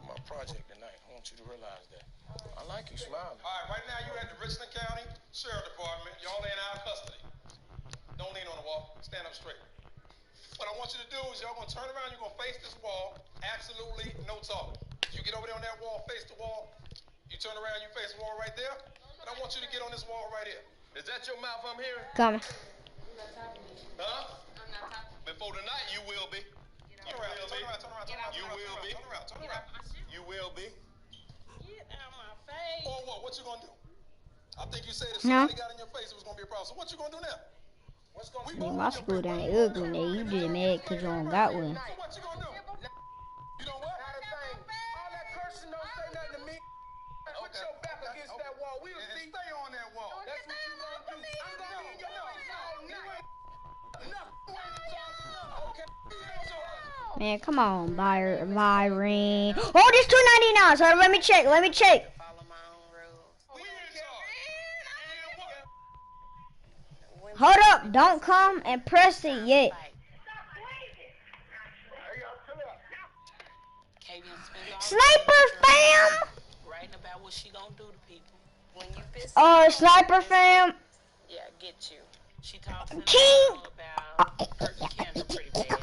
S3: My project tonight. I want you to realize that. I like you smiling. All right, right now you're at the Richland County Sheriff Department. Y'all in our custody. Don't lean on the wall. Stand up straight. What I want you to do is y'all going to turn around. You're going to face this wall. Absolutely no talking. You get over there on that wall, face the wall. You turn around, you face the wall right there. And I want you to get on this wall right here. Is that your mouth I'm hearing?
S2: Coming.
S3: Huh? Before tonight, you will be. Turn around. You will be. You will be.
S10: Get out my face.
S3: Or what? What you gonna do? I think you said if somebody got in your face, it was gonna be a problem. So what you gonna do now? What's gonna be?
S2: My school down there ugly, nigga. You just mad because you don't got one.
S3: So what you gonna do? You know what? Not a thing. All that cursing don't say nothing to me. Put your back against that wall. We'll see. Stay on that wall. That's what you gonna do. I'm gonna be in your mouth.
S2: Man, come on, Byron. Oh, this $2.99. So let me check.
S10: Follow my own rules.
S2: Hold up. Don't come and press it yet. Sniper fam.
S10: Writing about what she gonna do to people. When you
S2: Sniper fam.
S10: Yeah, get you. She talks in
S2: King.
S10: about hurting Kendra pretty bad.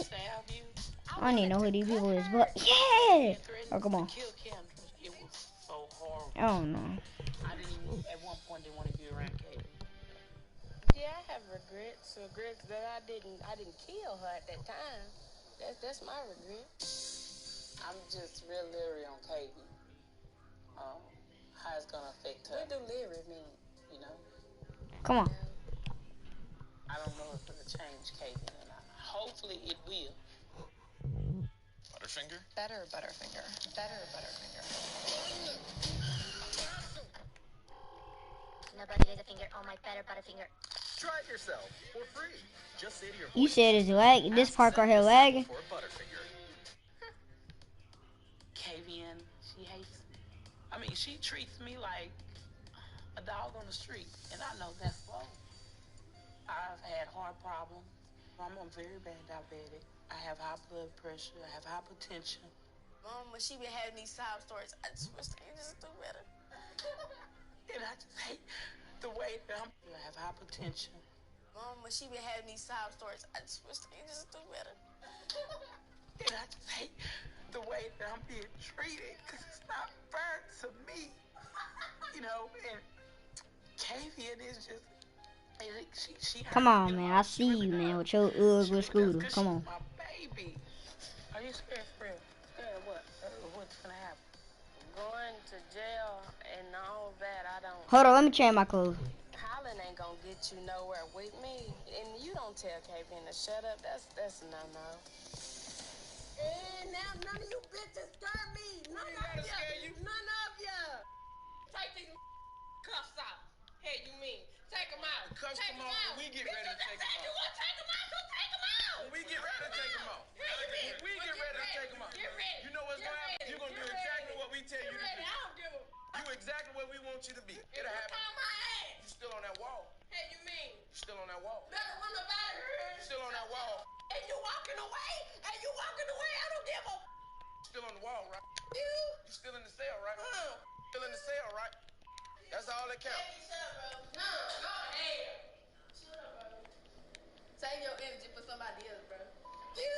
S10: Stab you.
S2: I don't even know who these people is, but yeah. Oh, come on.
S10: Kill Kendra. It was so horrible.
S2: I don't know.
S10: I didn't even, at one point, didn't want to be around Katie.
S11: Yeah, I have regrets that I didn't kill her at that time. That's my regret.
S10: I'm just real leery on Katie. How it's gonna affect her.
S11: What do leery mean?
S10: You know?
S2: Come on.
S10: I don't know if it'll change Katie or not. Hopefully it will.
S8: Butterfinger?
S12: Better Butterfinger. Better Butterfinger.
S5: Nobody lays a finger on my better Butterfinger.
S8: Try it yourself for free. Just say to your
S2: You said it's lag. This part right here lagging.
S8: for Butterfinger.
S10: Kavian, she hates me. I mean, she treats me like a dog on the street, and I know that's wrong. I've had heart problems. I'm a very bad diabetic. I have high blood pressure. I have hypertension.
S11: Mom, when she been having these sob stories, I just wish they just do better.
S10: And I just hate the way that I have hypertension.
S11: Mom, when she been having these sob stories, I just wish they just do better.
S10: And I just hate the way that I'm being treated, because it's not fair to me. You know, and Kavian is just... She
S2: Come on, man. I see you, man, with your ugly scooter. Come on.
S10: My baby. Are you scared for real? Scared of what? What's gonna happen?
S11: Going to jail and all that, I don't...
S2: Hold on, let me change my clothes.
S11: Colin ain't gonna get you nowhere with me. And you don't tell Kavian to shut up. That's a no-no. And now none of you bitches scare me. None of you. None of you. Take these cuffs out. Hey, you mean? Take them out.
S3: Cuffs come off when we get ready to take them off.
S11: You want to take them out? So take them out.
S3: When we get ready to take them off. When we get ready to take them off.
S11: Get ready.
S3: You know what's going to happen? You're going to do exactly what we tell you to do.
S11: I don't give a...
S3: You exactly what we want you to be. It'll happen.
S11: On my ass.
S3: You still on that wall.
S11: Hey, you mean?
S3: You still on that wall.
S11: Better run about here.
S3: You still on that wall.
S11: And you walking away? And you walking away? I don't give a...
S3: Still on the wall, right?
S11: You?
S3: You still in the cell, right? Still in the cell, right? That's all that counts.
S11: Hey, shut up, bro. No, hey. Shut up, bro. Save your energy for somebody else, bro. You?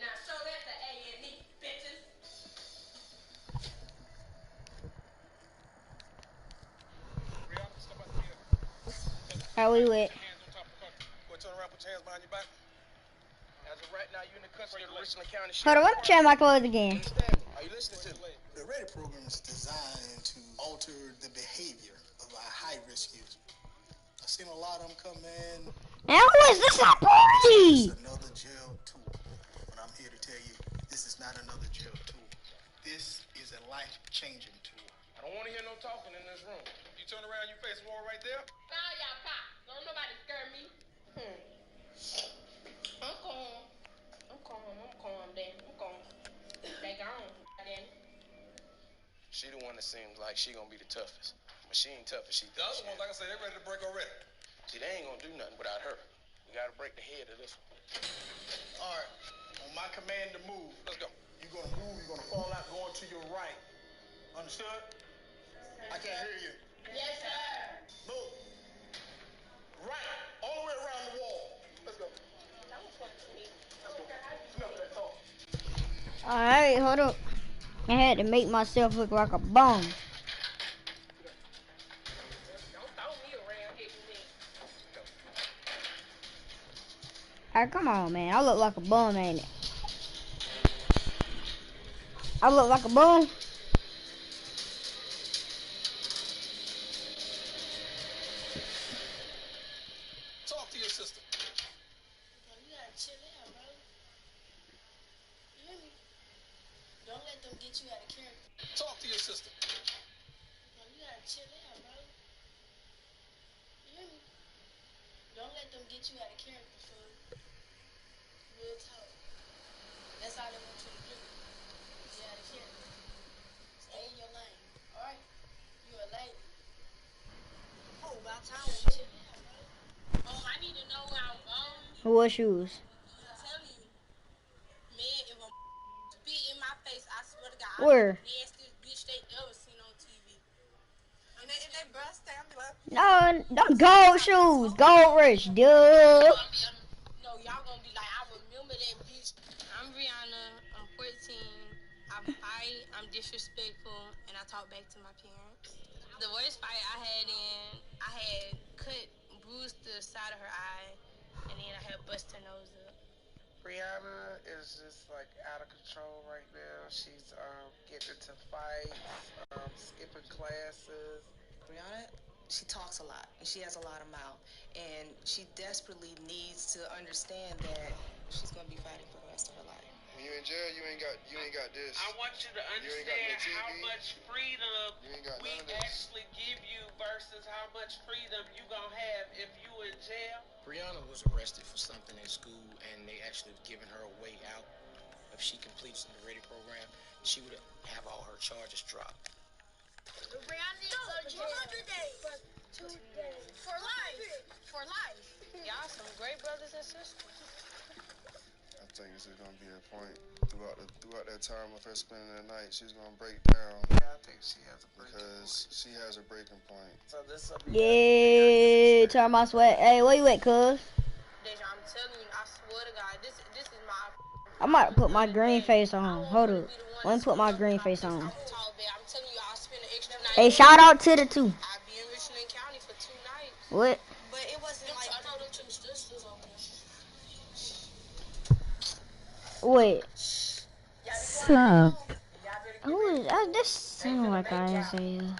S11: Now show that to A&E, bitches.
S2: How we with?
S3: Go turn around, put your hands behind your back. As of right now, you're in the custody of the Richland County Sheriff.
S2: Hold on, let me change my clothes again.
S3: Are you listening to me?
S13: The READY program is designed to alter the behavior of our high-risk users. I've seen a lot of them come in.
S2: Now who is this a party?
S13: It's another jail tool. But I'm here to tell you, this is not another jail tool. This is a life-changing tool.
S3: I don't want to hear no talking in this room. You turn around, you face the wall right there.
S11: Now y'all pop. Don't nobody scare me. I'm calm, then. I'm calm. They gone, then.
S3: She the one that seems like she gonna be the toughest. But she ain't tough as she thinks. The other ones, like I said, they're ready to break already. See, they ain't gonna do nothing without her. We gotta break the head of this one.
S13: All right, on my command to move.
S3: Let's go.
S13: You're gonna move, you're gonna fall out going to your right. Understood? I can't hear you.
S11: Yes, sir.
S13: Move. Right, all the way around the wall. Let's go.
S2: Alright, hold up. I had to make myself look like a bum.
S11: Don't throw me around here,
S2: Alright, come on, man. I look like a bum, ain't it? I look like a bum.
S3: Talk to your sister.
S11: You gotta chill out, bro. You hear me? Don't let them get you out of character.
S3: Talk to your sister.
S11: You gotta chill out, bro. You hear me? Don't let them get you out of character, son. Real talk. That's all they want you to do. Get out of here. Stay in your lane. Alright? You a lady. Oh, about time with you. Oh, I need to know where I'm going.
S2: What shoes?
S11: I'm telling you. Man, if a spit in my face, I swear to God,
S2: Where?
S11: I'm the nastiest bitch they ever seen on TV. And they breast stamp left.
S2: No, them gold shoes. Gold Rush, dude.
S11: No, y'all gonna be like, I remember that bitch. I'm Rihanna. I'm 14. I fight. I'm disrespectful, and I talk back to my parents. The worst fight I had cut, bruised the side of her eye, and then I had bust her nose up.
S14: Brianna is just like out of control right now. She's getting into fights, skipping classes.
S12: Brianna, she talks a lot and she has a lot of mouth, and she desperately needs to understand that she's gonna be fighting for the rest of her life.
S15: When you're in jail, you ain't got this.
S14: I want you to understand how much freedom we actually give you versus how much freedom you gonna have if you in jail.
S16: Brianna was arrested for something in school, and they actually given her a way out. If she completes the ready program, she would have all her charges dropped.
S11: Brianna needs to go to jail. 200 days. For 2 days. For life. For life. Y'all some great brothers and sisters.
S15: I think this is gonna be a point throughout that time of her spending the night. She's gonna break down.
S14: Yeah, I think she has a breaking
S15: because she has a breaking point.
S14: So this
S2: Yeah, turn my sweat. Hey, where you at, cuz?
S11: Deja, I'm telling you, I swear to God, this is my.
S2: I might put my green face on. Hold up. Let me put my green face on.
S11: I'm telling you, I'll spend an extra night.
S2: Hey, shout out to the two.
S11: I'll be in Richland County for 2 nights.
S2: What?
S11: But it wasn't like I know them 2 sisters on there.
S2: Wait. Sup? This sound like Isaiah.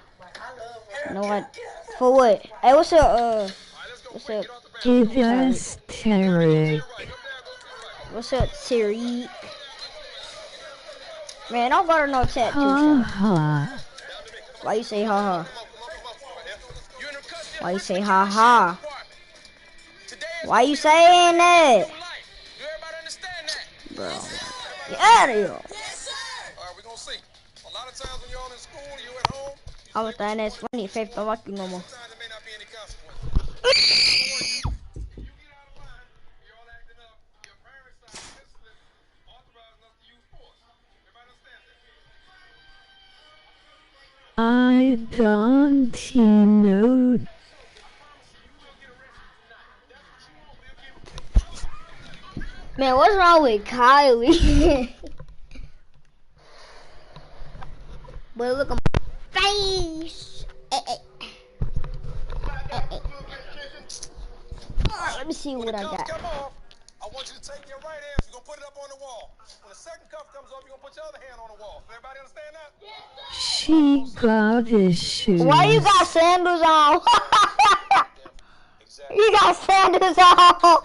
S2: No, what? For what? Hey, what's up? What's up?
S17: It's Tariq.
S2: What's up, Tariq? Man, don't go to no tattoo shop. Why you say ha ha? Why you say ha ha? Why you saying that? Bro, get out of here.
S9: Alright, we're gonna see. A lot of times when you're all in school, you at home.
S2: I'm with that ass funny if I don't like you no more.
S17: I don't know.
S2: Man, what's wrong with Kylie? But look at my face. Alright, let me see what I got.
S9: I want you to take your right hand, you're gonna put it up on the wall. When the second cuff comes off, you're gonna put your other hand on the wall. Everybody understand that?
S17: She got issues.
S2: Why you got sandals on? You got sandals on.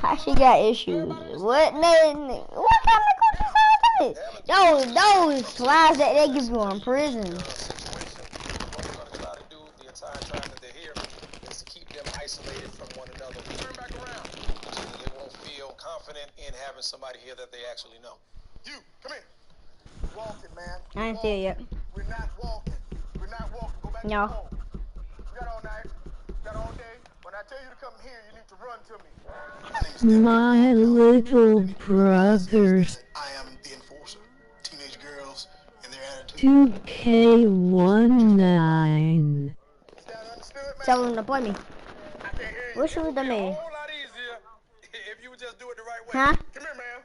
S2: How she got issues? What man? What kind of Gucci is that? Those slides that they give you in prison.
S9: Isolated from one another. Turn back around. So they won't feel confident in having somebody here that they actually know. You, come here.
S13: Walking, man.
S2: I ain't there yet.
S13: We're not walking. We're not walking. Go back to
S2: No.
S13: home. You got all night. You got all day. When I tell you to come here, you need to run to me.
S17: My little brothers.
S13: I am the enforcer. Teenage girls and their attitude.
S17: 2K19.
S2: Tell them to play me. What should they mean?
S9: If you would just do it the right way.
S2: Huh?
S9: Come here, man.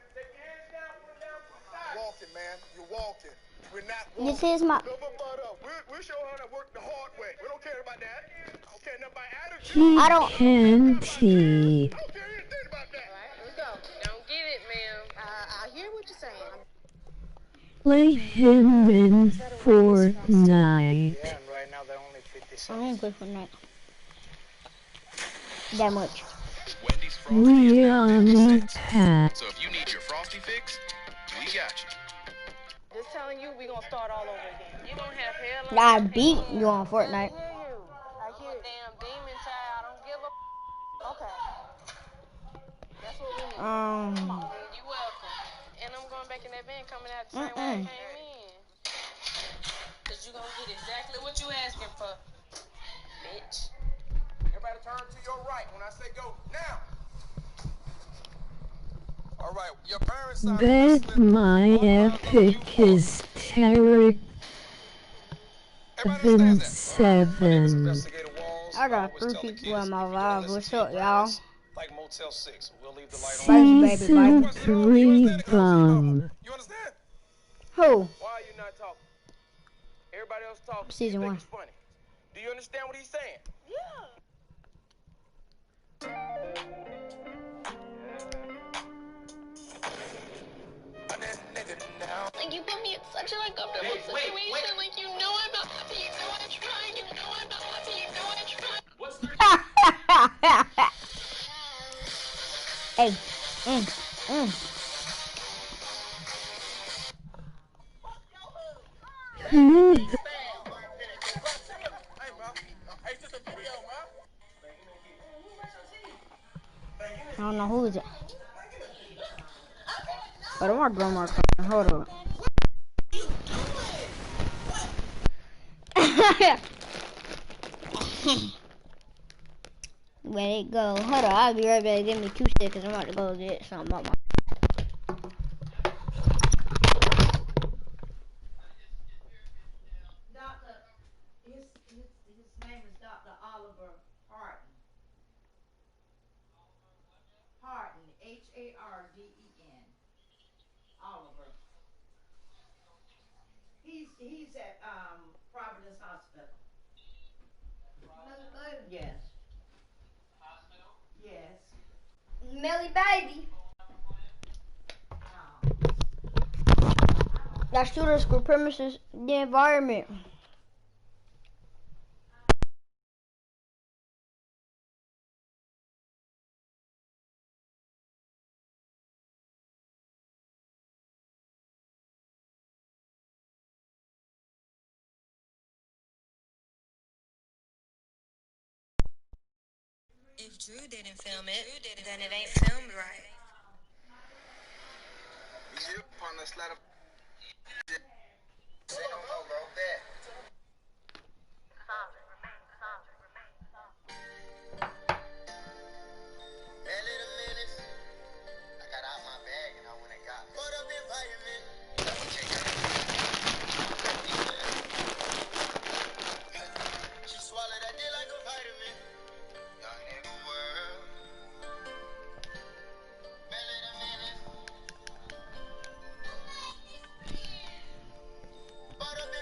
S13: Walking, man. You're walking. We're not walking.
S2: This is my.
S13: We'll show her how to work the hard way. We don't care about that. Don't care nothing about attitude.
S17: He
S2: I don't.
S17: can see.
S11: Let's go. Don't get it, ma'am. I hear what you're saying.
S17: Play him in Fortnite.
S16: Yeah, and right now they're only 50 cents.
S2: I don't play Fortnite. That much.
S17: We on the path.
S9: So if you need your Frosty fix, we got you.
S11: Just telling you, we gonna start all over again. You don't have hell.
S2: I beat you on Fortnite.
S11: I hear it. Damn demon child. I don't give a. Okay. That's what we need. Come on. You're welcome. And I'm going back in that van coming out the same way I came in. Cause you gonna get exactly what you asking for, bitch.
S8: Everybody turn to your right when I say go now. All right, your parents signed
S17: Bet my epic is Tarek than 7.
S2: I got 3 people in my live. What's up, y'all?
S8: Like Motel 6. We'll leave the light on.
S17: Season 3 bum.
S8: You understand?
S2: Who?
S8: Why are you not talking? Everybody else talking.
S2: Season 1.
S8: It's funny. Do you understand what he's saying?
S11: Yeah.
S4: Like, you put me in such an uncomfortable situation. Like, you know I'm not happy. You know I'm trying. You know I'm not happy. You know I'm trying.
S8: What's the
S2: Hey. I don't know who is it. But my grandma coming. Hold on. Let it go. Hold on, I'll be right back. Give me 2 seconds. I'm about to go get something up my.
S18: His name is Dr. Oliver Harden. Harden, Harden. Oliver. He's at Providence Hospital. Yes. Yes.
S2: Millie baby. That shooter school premises the environment.
S4: If Drew didn't film it, then it ain't filmed right.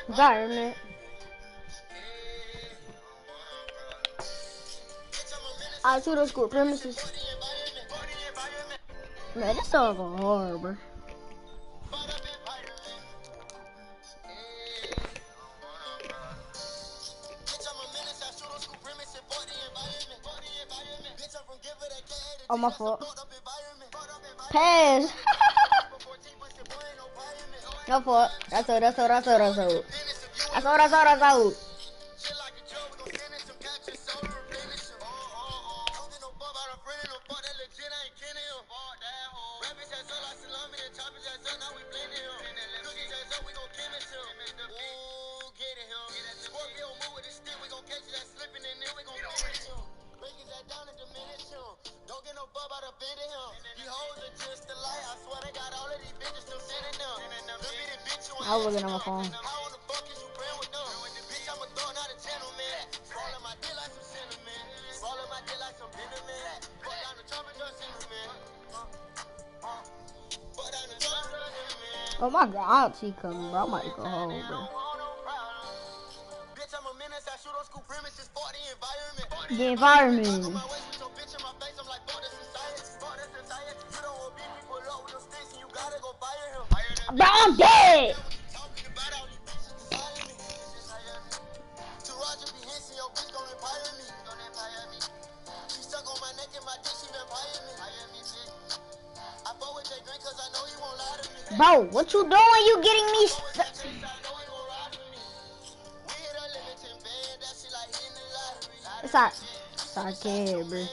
S2: Environment. I shooter school premises. Man, this song go hard, bro. Oh, my fault. Pass. No fault. That's all. I was looking on my phone. Oh my God, she coming, bro. I might go home, bro. The environment. Bro, I'm dead. Bro, what you doing? You getting me It's not. It's not care, bro.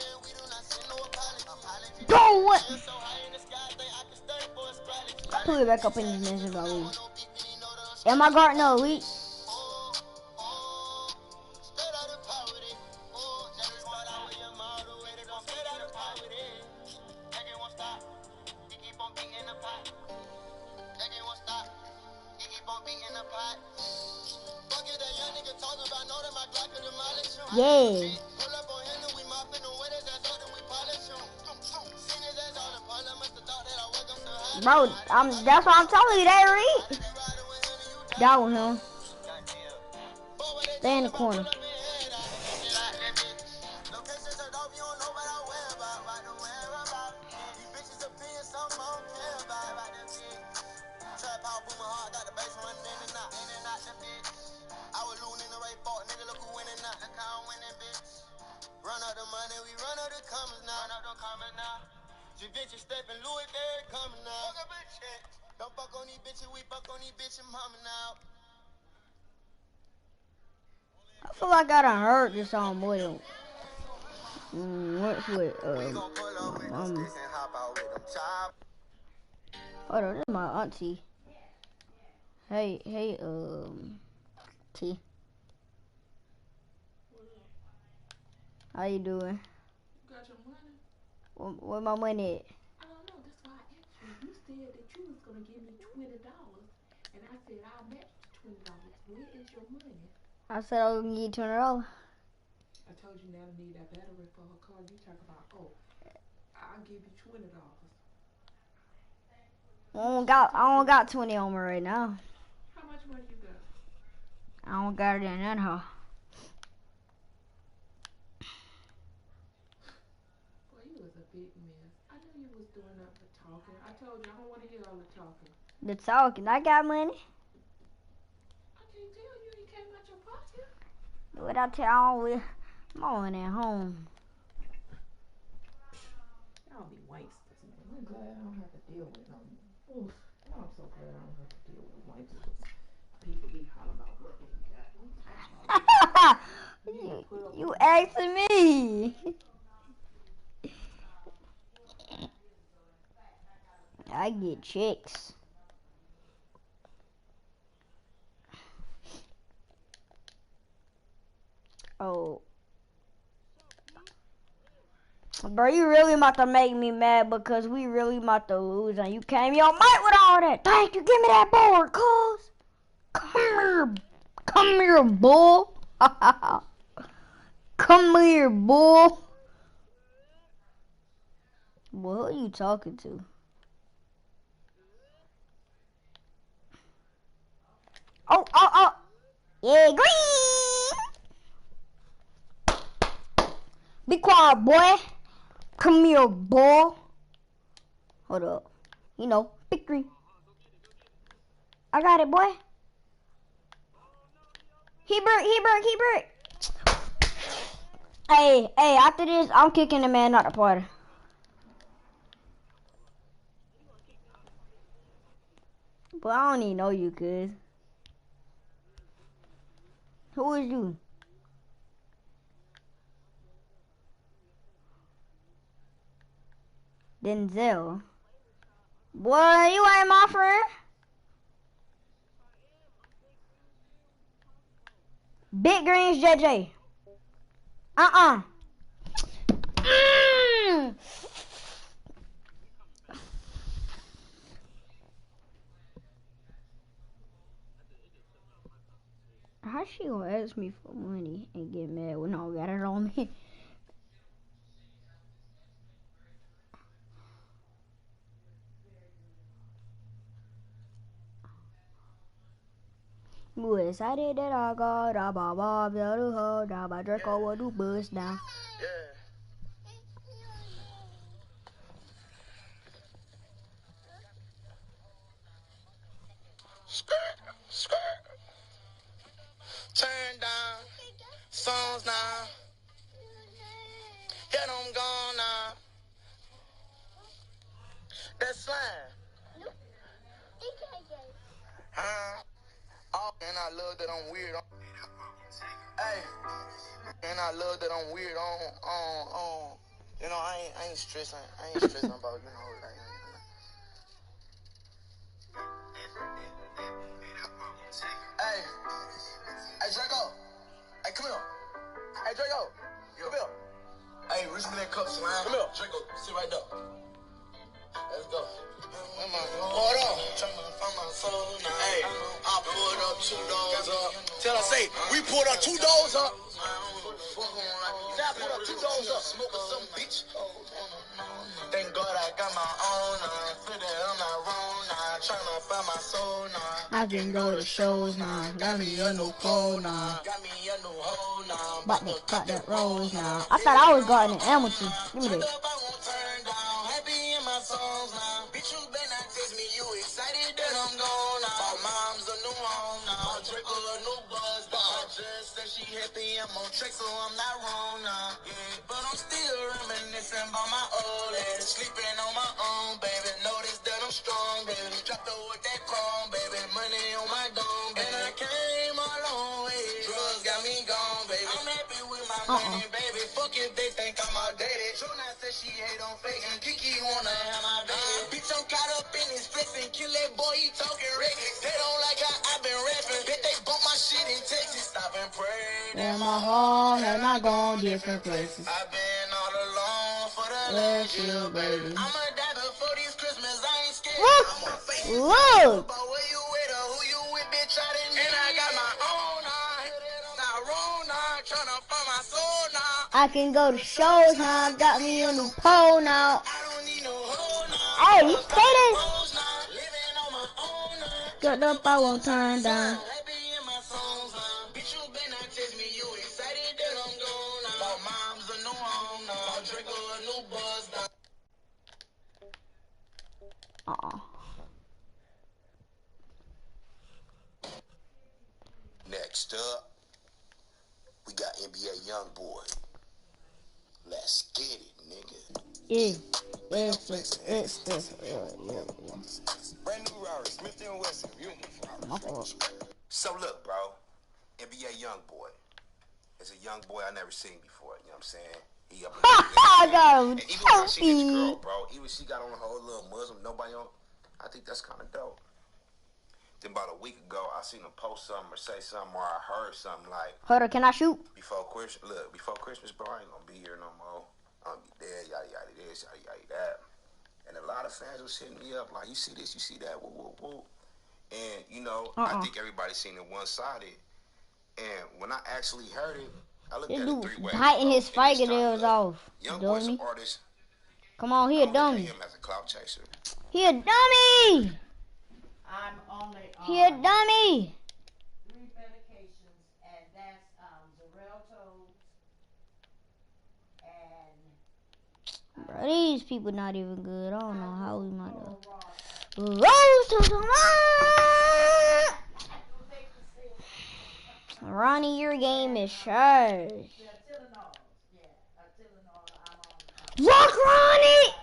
S2: Go what? Put it back up in these mentions already. Am I guarding the elite? Yeah. Bro, that's what I'm telling you, they read. That one, huh? Stay in the corner. I feel like I done heard this song more than once with my mama. Hold on, this is my auntie. Hey, T. How you doing?
S19: You got your money?
S2: Where my money at?
S19: I don't know. That's why I asked you. You said that you was gonna give me $20, and I said I'll match the $20. Where is your money?
S2: I said I was gonna give you $20.
S19: I told you Nana need that battery for her car. You talk about, oh, I'll give you $20.
S2: I don't got 20 on me right now.
S19: How much money you got?
S2: I don't got it in that hoe.
S19: Boy, you was a big mess. I knew you was doing up the talking. I told you I don't want to hear all the talking.
S2: The talking, I got money.
S19: I can't tell you. You came out your pocket.
S2: What I tell you, I'm on at home.
S19: Y'all be wanksters, man. I'm glad I don't have to deal with them. Oof. I'm so glad I don't have to deal with wanksters. People be hollering about what they got.
S2: You asking me? I get chicks. Oh. Bro, you really about to make me mad because we really about to lose and you came your mic with all that. Thank you, give me that board, cuz. Come here, bull. Come here, bull. Boy, who are you talking to? Oh. Yeah, green. Be quiet, boy. Come here, boy. Hold up. You know, big green. I got it, boy. Hebert. Hey, after this, I'm kicking the man out the party. But I don't even know you, cuz. Who is you? Denzel. Boy, you ain't my friend. Big Greens JJ. How she gonna ask me for money and get mad when I don't got it on me? You excited that I got a baba, the other da ba Draco will do bust down.
S16: Skirt. Turn down. Phones now. Get them gone now. That's slime. Oh, and I love that I'm weird. Hey. And I love that I'm weird on You know, I ain't stressing. I ain't stressing about, you know, like. Hey, Draco. Hey, come here. Hey, Draco. Come here. Hey, reach me that cup, slime. Come here. Draco, sit right there. Let's go. Hold on. Hey, I pulled up 2 doors up. Tell her, say, we pulled up 2 doors up. Say I pulled up 2 doors up. Smoking some bitch. Thank God I got my own. Feel that I'm not wrong. Tryna find my soul now.
S2: I can go to shows now. Got me a new pole now.
S16: Got me a new hole now.
S2: About to cut that rose now. I thought I was guarding Hamilton. Give me that.
S16: Happy in my songs now. Bitch, you better not text me. You excited that I'm gone now. My mom's a new home now. Draco a new buzz now. I just said she happy I'm on track, so I'm not wrong now. Yeah, but I'm still reminiscing about my old ass. Sleeping on my own, baby. Notice that I'm strong, baby. Dropped over with that chrome, baby. Money on my dome, baby. And I came a long way. Drugs got me gone, baby. I'm happy with my money, baby. Fuck if they think I'm outdated. Trona said she hate on fake, and Kiki wanna have my baby. Bitch, I'm caught up in this flexing. Kill that boy, he talking reckless. They don't like how I've been rapping. Bet they bump my shit in Texas. Stop and pray.
S2: And my home and I gone different places.
S16: I've been all alone for the
S2: last year, baby.
S16: I'ma die before this Christmas. I ain't scared.
S2: Look! Look!
S16: About where you with or who you with, bitch. I didn't. And I got my own not wrong now. Tryna find my soul now.
S2: I can go to shows now. Got me a new pole now. Hey, you say this? Get up, I won't turn down.
S16: Next up, we got NBA Youngboy. Let's get it, nigga.
S2: Yeah.
S16: Brand new Rari, Smith & Wesson.
S2: My fault.
S16: So look, bro, NBA Youngboy. It's a young boy I never seen before. You know what I'm saying? He up.
S2: I got him.
S16: And even when I see this girl, bro, even she got on her whole little Muslim, nobody on. I think that's kind of dope. Then about a week ago, I seen him post something or say something, or I heard something like,
S2: Hold on, can I shoot?
S16: Before Christmas, bro, I ain't gonna be here no more. I'm gonna be dead, yada yada this, yada yada that. And a lot of fans was hitting me up like, you see this, you see that, woo woo woo. And you know, I think everybody seen it one-sided. And when I actually heard it, I looked at it 3 ways.
S2: Biting his fingernails off.
S16: Youngboy's an artist.
S2: Come on, he a dummy.
S16: Him as a clout chaser.
S2: He a dummy.
S18: I'm only on
S2: He a dummy.
S18: 3 medications, and that's Xarelto and
S2: Bro, these people not even good. I don't know how we might have. Rose to the Ronnie, your game is trash. Walk, Ronnie!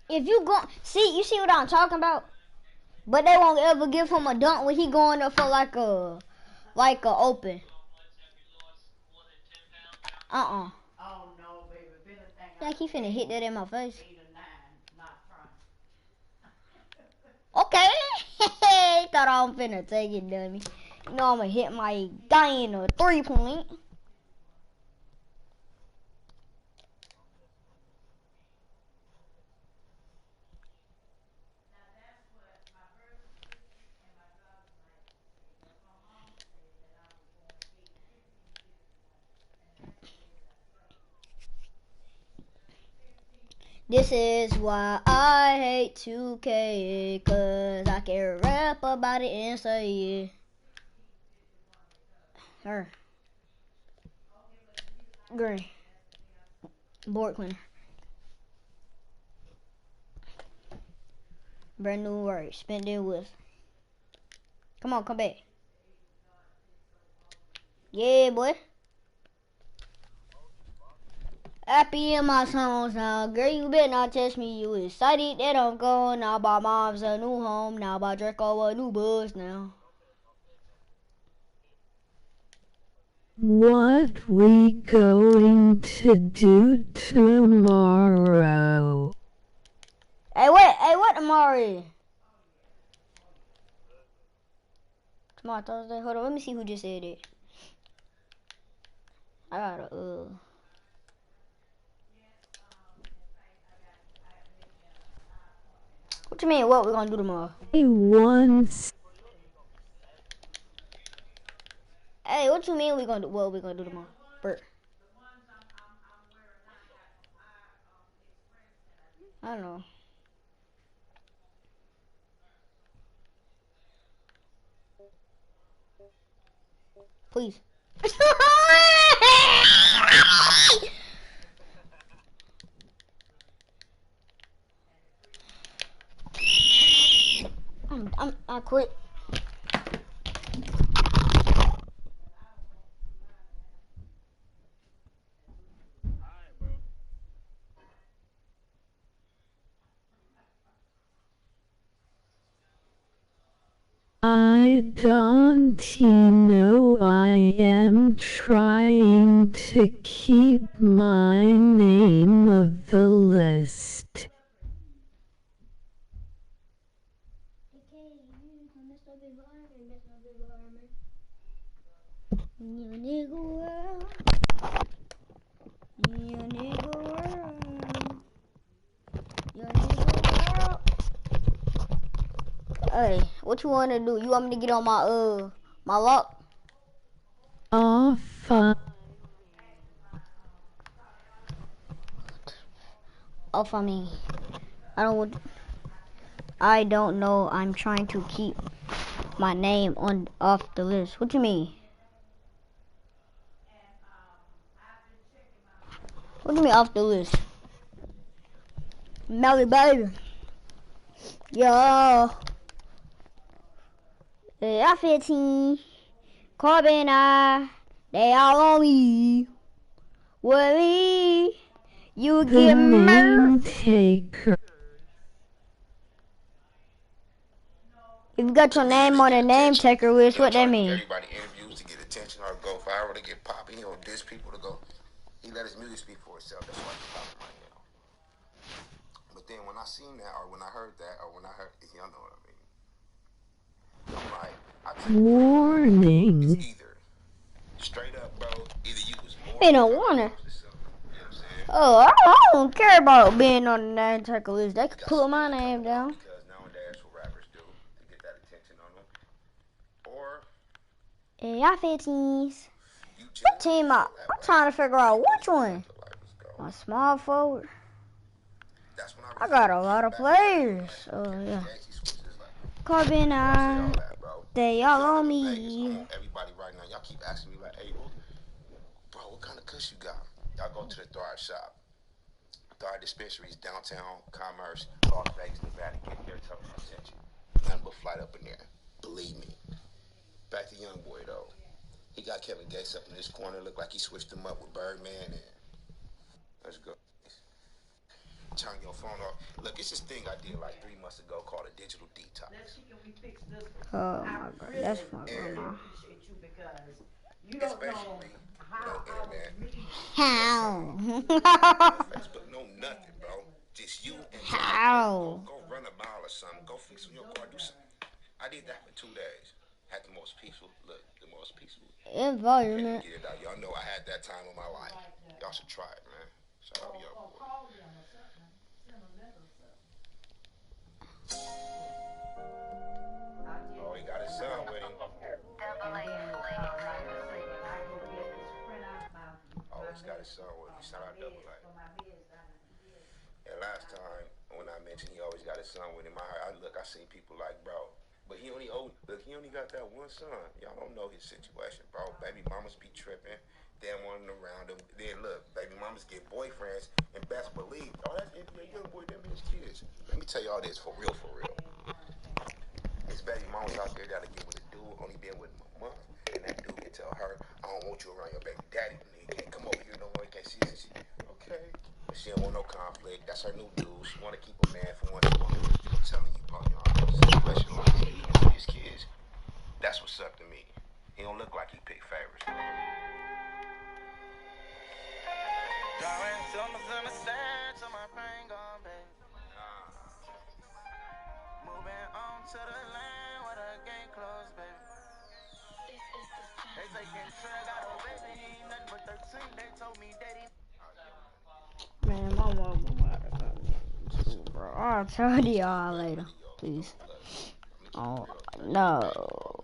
S2: If you go, you see what I'm talking about? But they won't ever give him a dunk when he going up for like a open.
S18: Oh no, baby.
S2: Like he finna hit that in my face. Okay. Thought I was finna take it, dummy. You know I'm gonna hit my guy in a 3-point. This is why I hate 2K, cause I can rap about it and say it. Her. Green. Board cleaner. Brand new word. Spent it with. Come on, come back. Yeah, boy. Happy in my songs now. Girl, you better not test me. You excited that I'm gone. Now my mom's a new home. Now my Draco a new buzz now.
S17: What we going to do tomorrow?
S2: Hey, what tomorrow? Tomorrow Thursday. Hold on, let me see who just said it. I gotta What you mean? What we gonna do tomorrow? Hey, what you mean we gonna do? What we gonna do tomorrow? Bert. I don't know. Please. I quit.
S17: I don't know. I am trying to keep my name of the list.
S2: Hey, what you want to do? You want me to get on my lock?
S17: Oh, fine.
S2: Off on me. I don't know. I'm trying to keep my name off the list. What you mean? What do you mean off the list? Melly baby. Yo. I 15. Corbin they all on me. With me. You get murdered.
S17: Taker.
S2: If you got your name on a name taker list, what that mean?
S20: Everybody interviews to get attention or go viral to get popping. He don't diss people to go. He let his music speak for itself. That's why he's popping right now. But then when I seen that, or when I heard that, or when I heard, y'all know what I mean. I'm like,
S17: Warning.
S20: It's either straight up, bro. Either you was born.
S2: Ain't no warning. Oh, I don't care about being on the name taker list. They could put my name down.
S20: Because nowadays, what rappers do to get that attention on them. Or
S2: y'all 15s. What team I'm trying to figure out which one. My small forward. I got a lot of players. So yeah. Corbin, they all on me.
S20: Everybody right now, y'all keep asking me like, hey, bro, what kind of kush you got? Y'all go to the Thrive shop. Thrive dispensaries, downtown, Commerce, Las Vegas, Nevada. Get there, tell me I sent you. Nothing but flight up in there. Believe me. Back to Young Boy though. He got Kevin Gates up in this corner. Looked like he switched him up with Birdman. And let's go. Turn your phone off. Look, it's this thing I did like 3 months ago called a digital detox.
S2: Oh my God, that's my grandma.
S20: You don't know
S2: how.
S20: Facebook, no nothing, bro. Just you and
S2: how.
S20: Go run a mile or something. Go fix your car. Do something. I did that for 2 days. Had the most peaceful. Look, the most peaceful
S2: environment.
S20: Get it out. Y'all know I had that time of my life. Y'all should try it, man. Shout out to y'all. Oh, he got his son with him. Oh, he's got his son with him. Shout out Double A. And last time when I mentioned he always got his son with him, I seen people like, bro, but he only got that one son. Y'all don't know his situation, bro. Baby mamas be tripping. They want him around them. Then look, baby mamas get boyfriends, and best believe, oh, that's NBA Young Boy, them his kids. Let me tell y'all this for real. His baby mamas out there that'll get with a dude, only been with him a month. And that dude can tell her, I don't want you around your baby daddy. You can't come over here no more. You can't see this. Okay. But she don't want no conflict. That's her new dude. She want to keep a man for once. I'm telling you, Paul, specialize in these kids. That's what's up to me. He don't look like he picked favorites.
S16: Moving on to the land where the game closed, baby. They say Kentrell got a baby, he ain't nothing but 13. They told me daddy.
S2: Man, my mom about to come in, bro. I'll tell y'all later, please. Oh, no.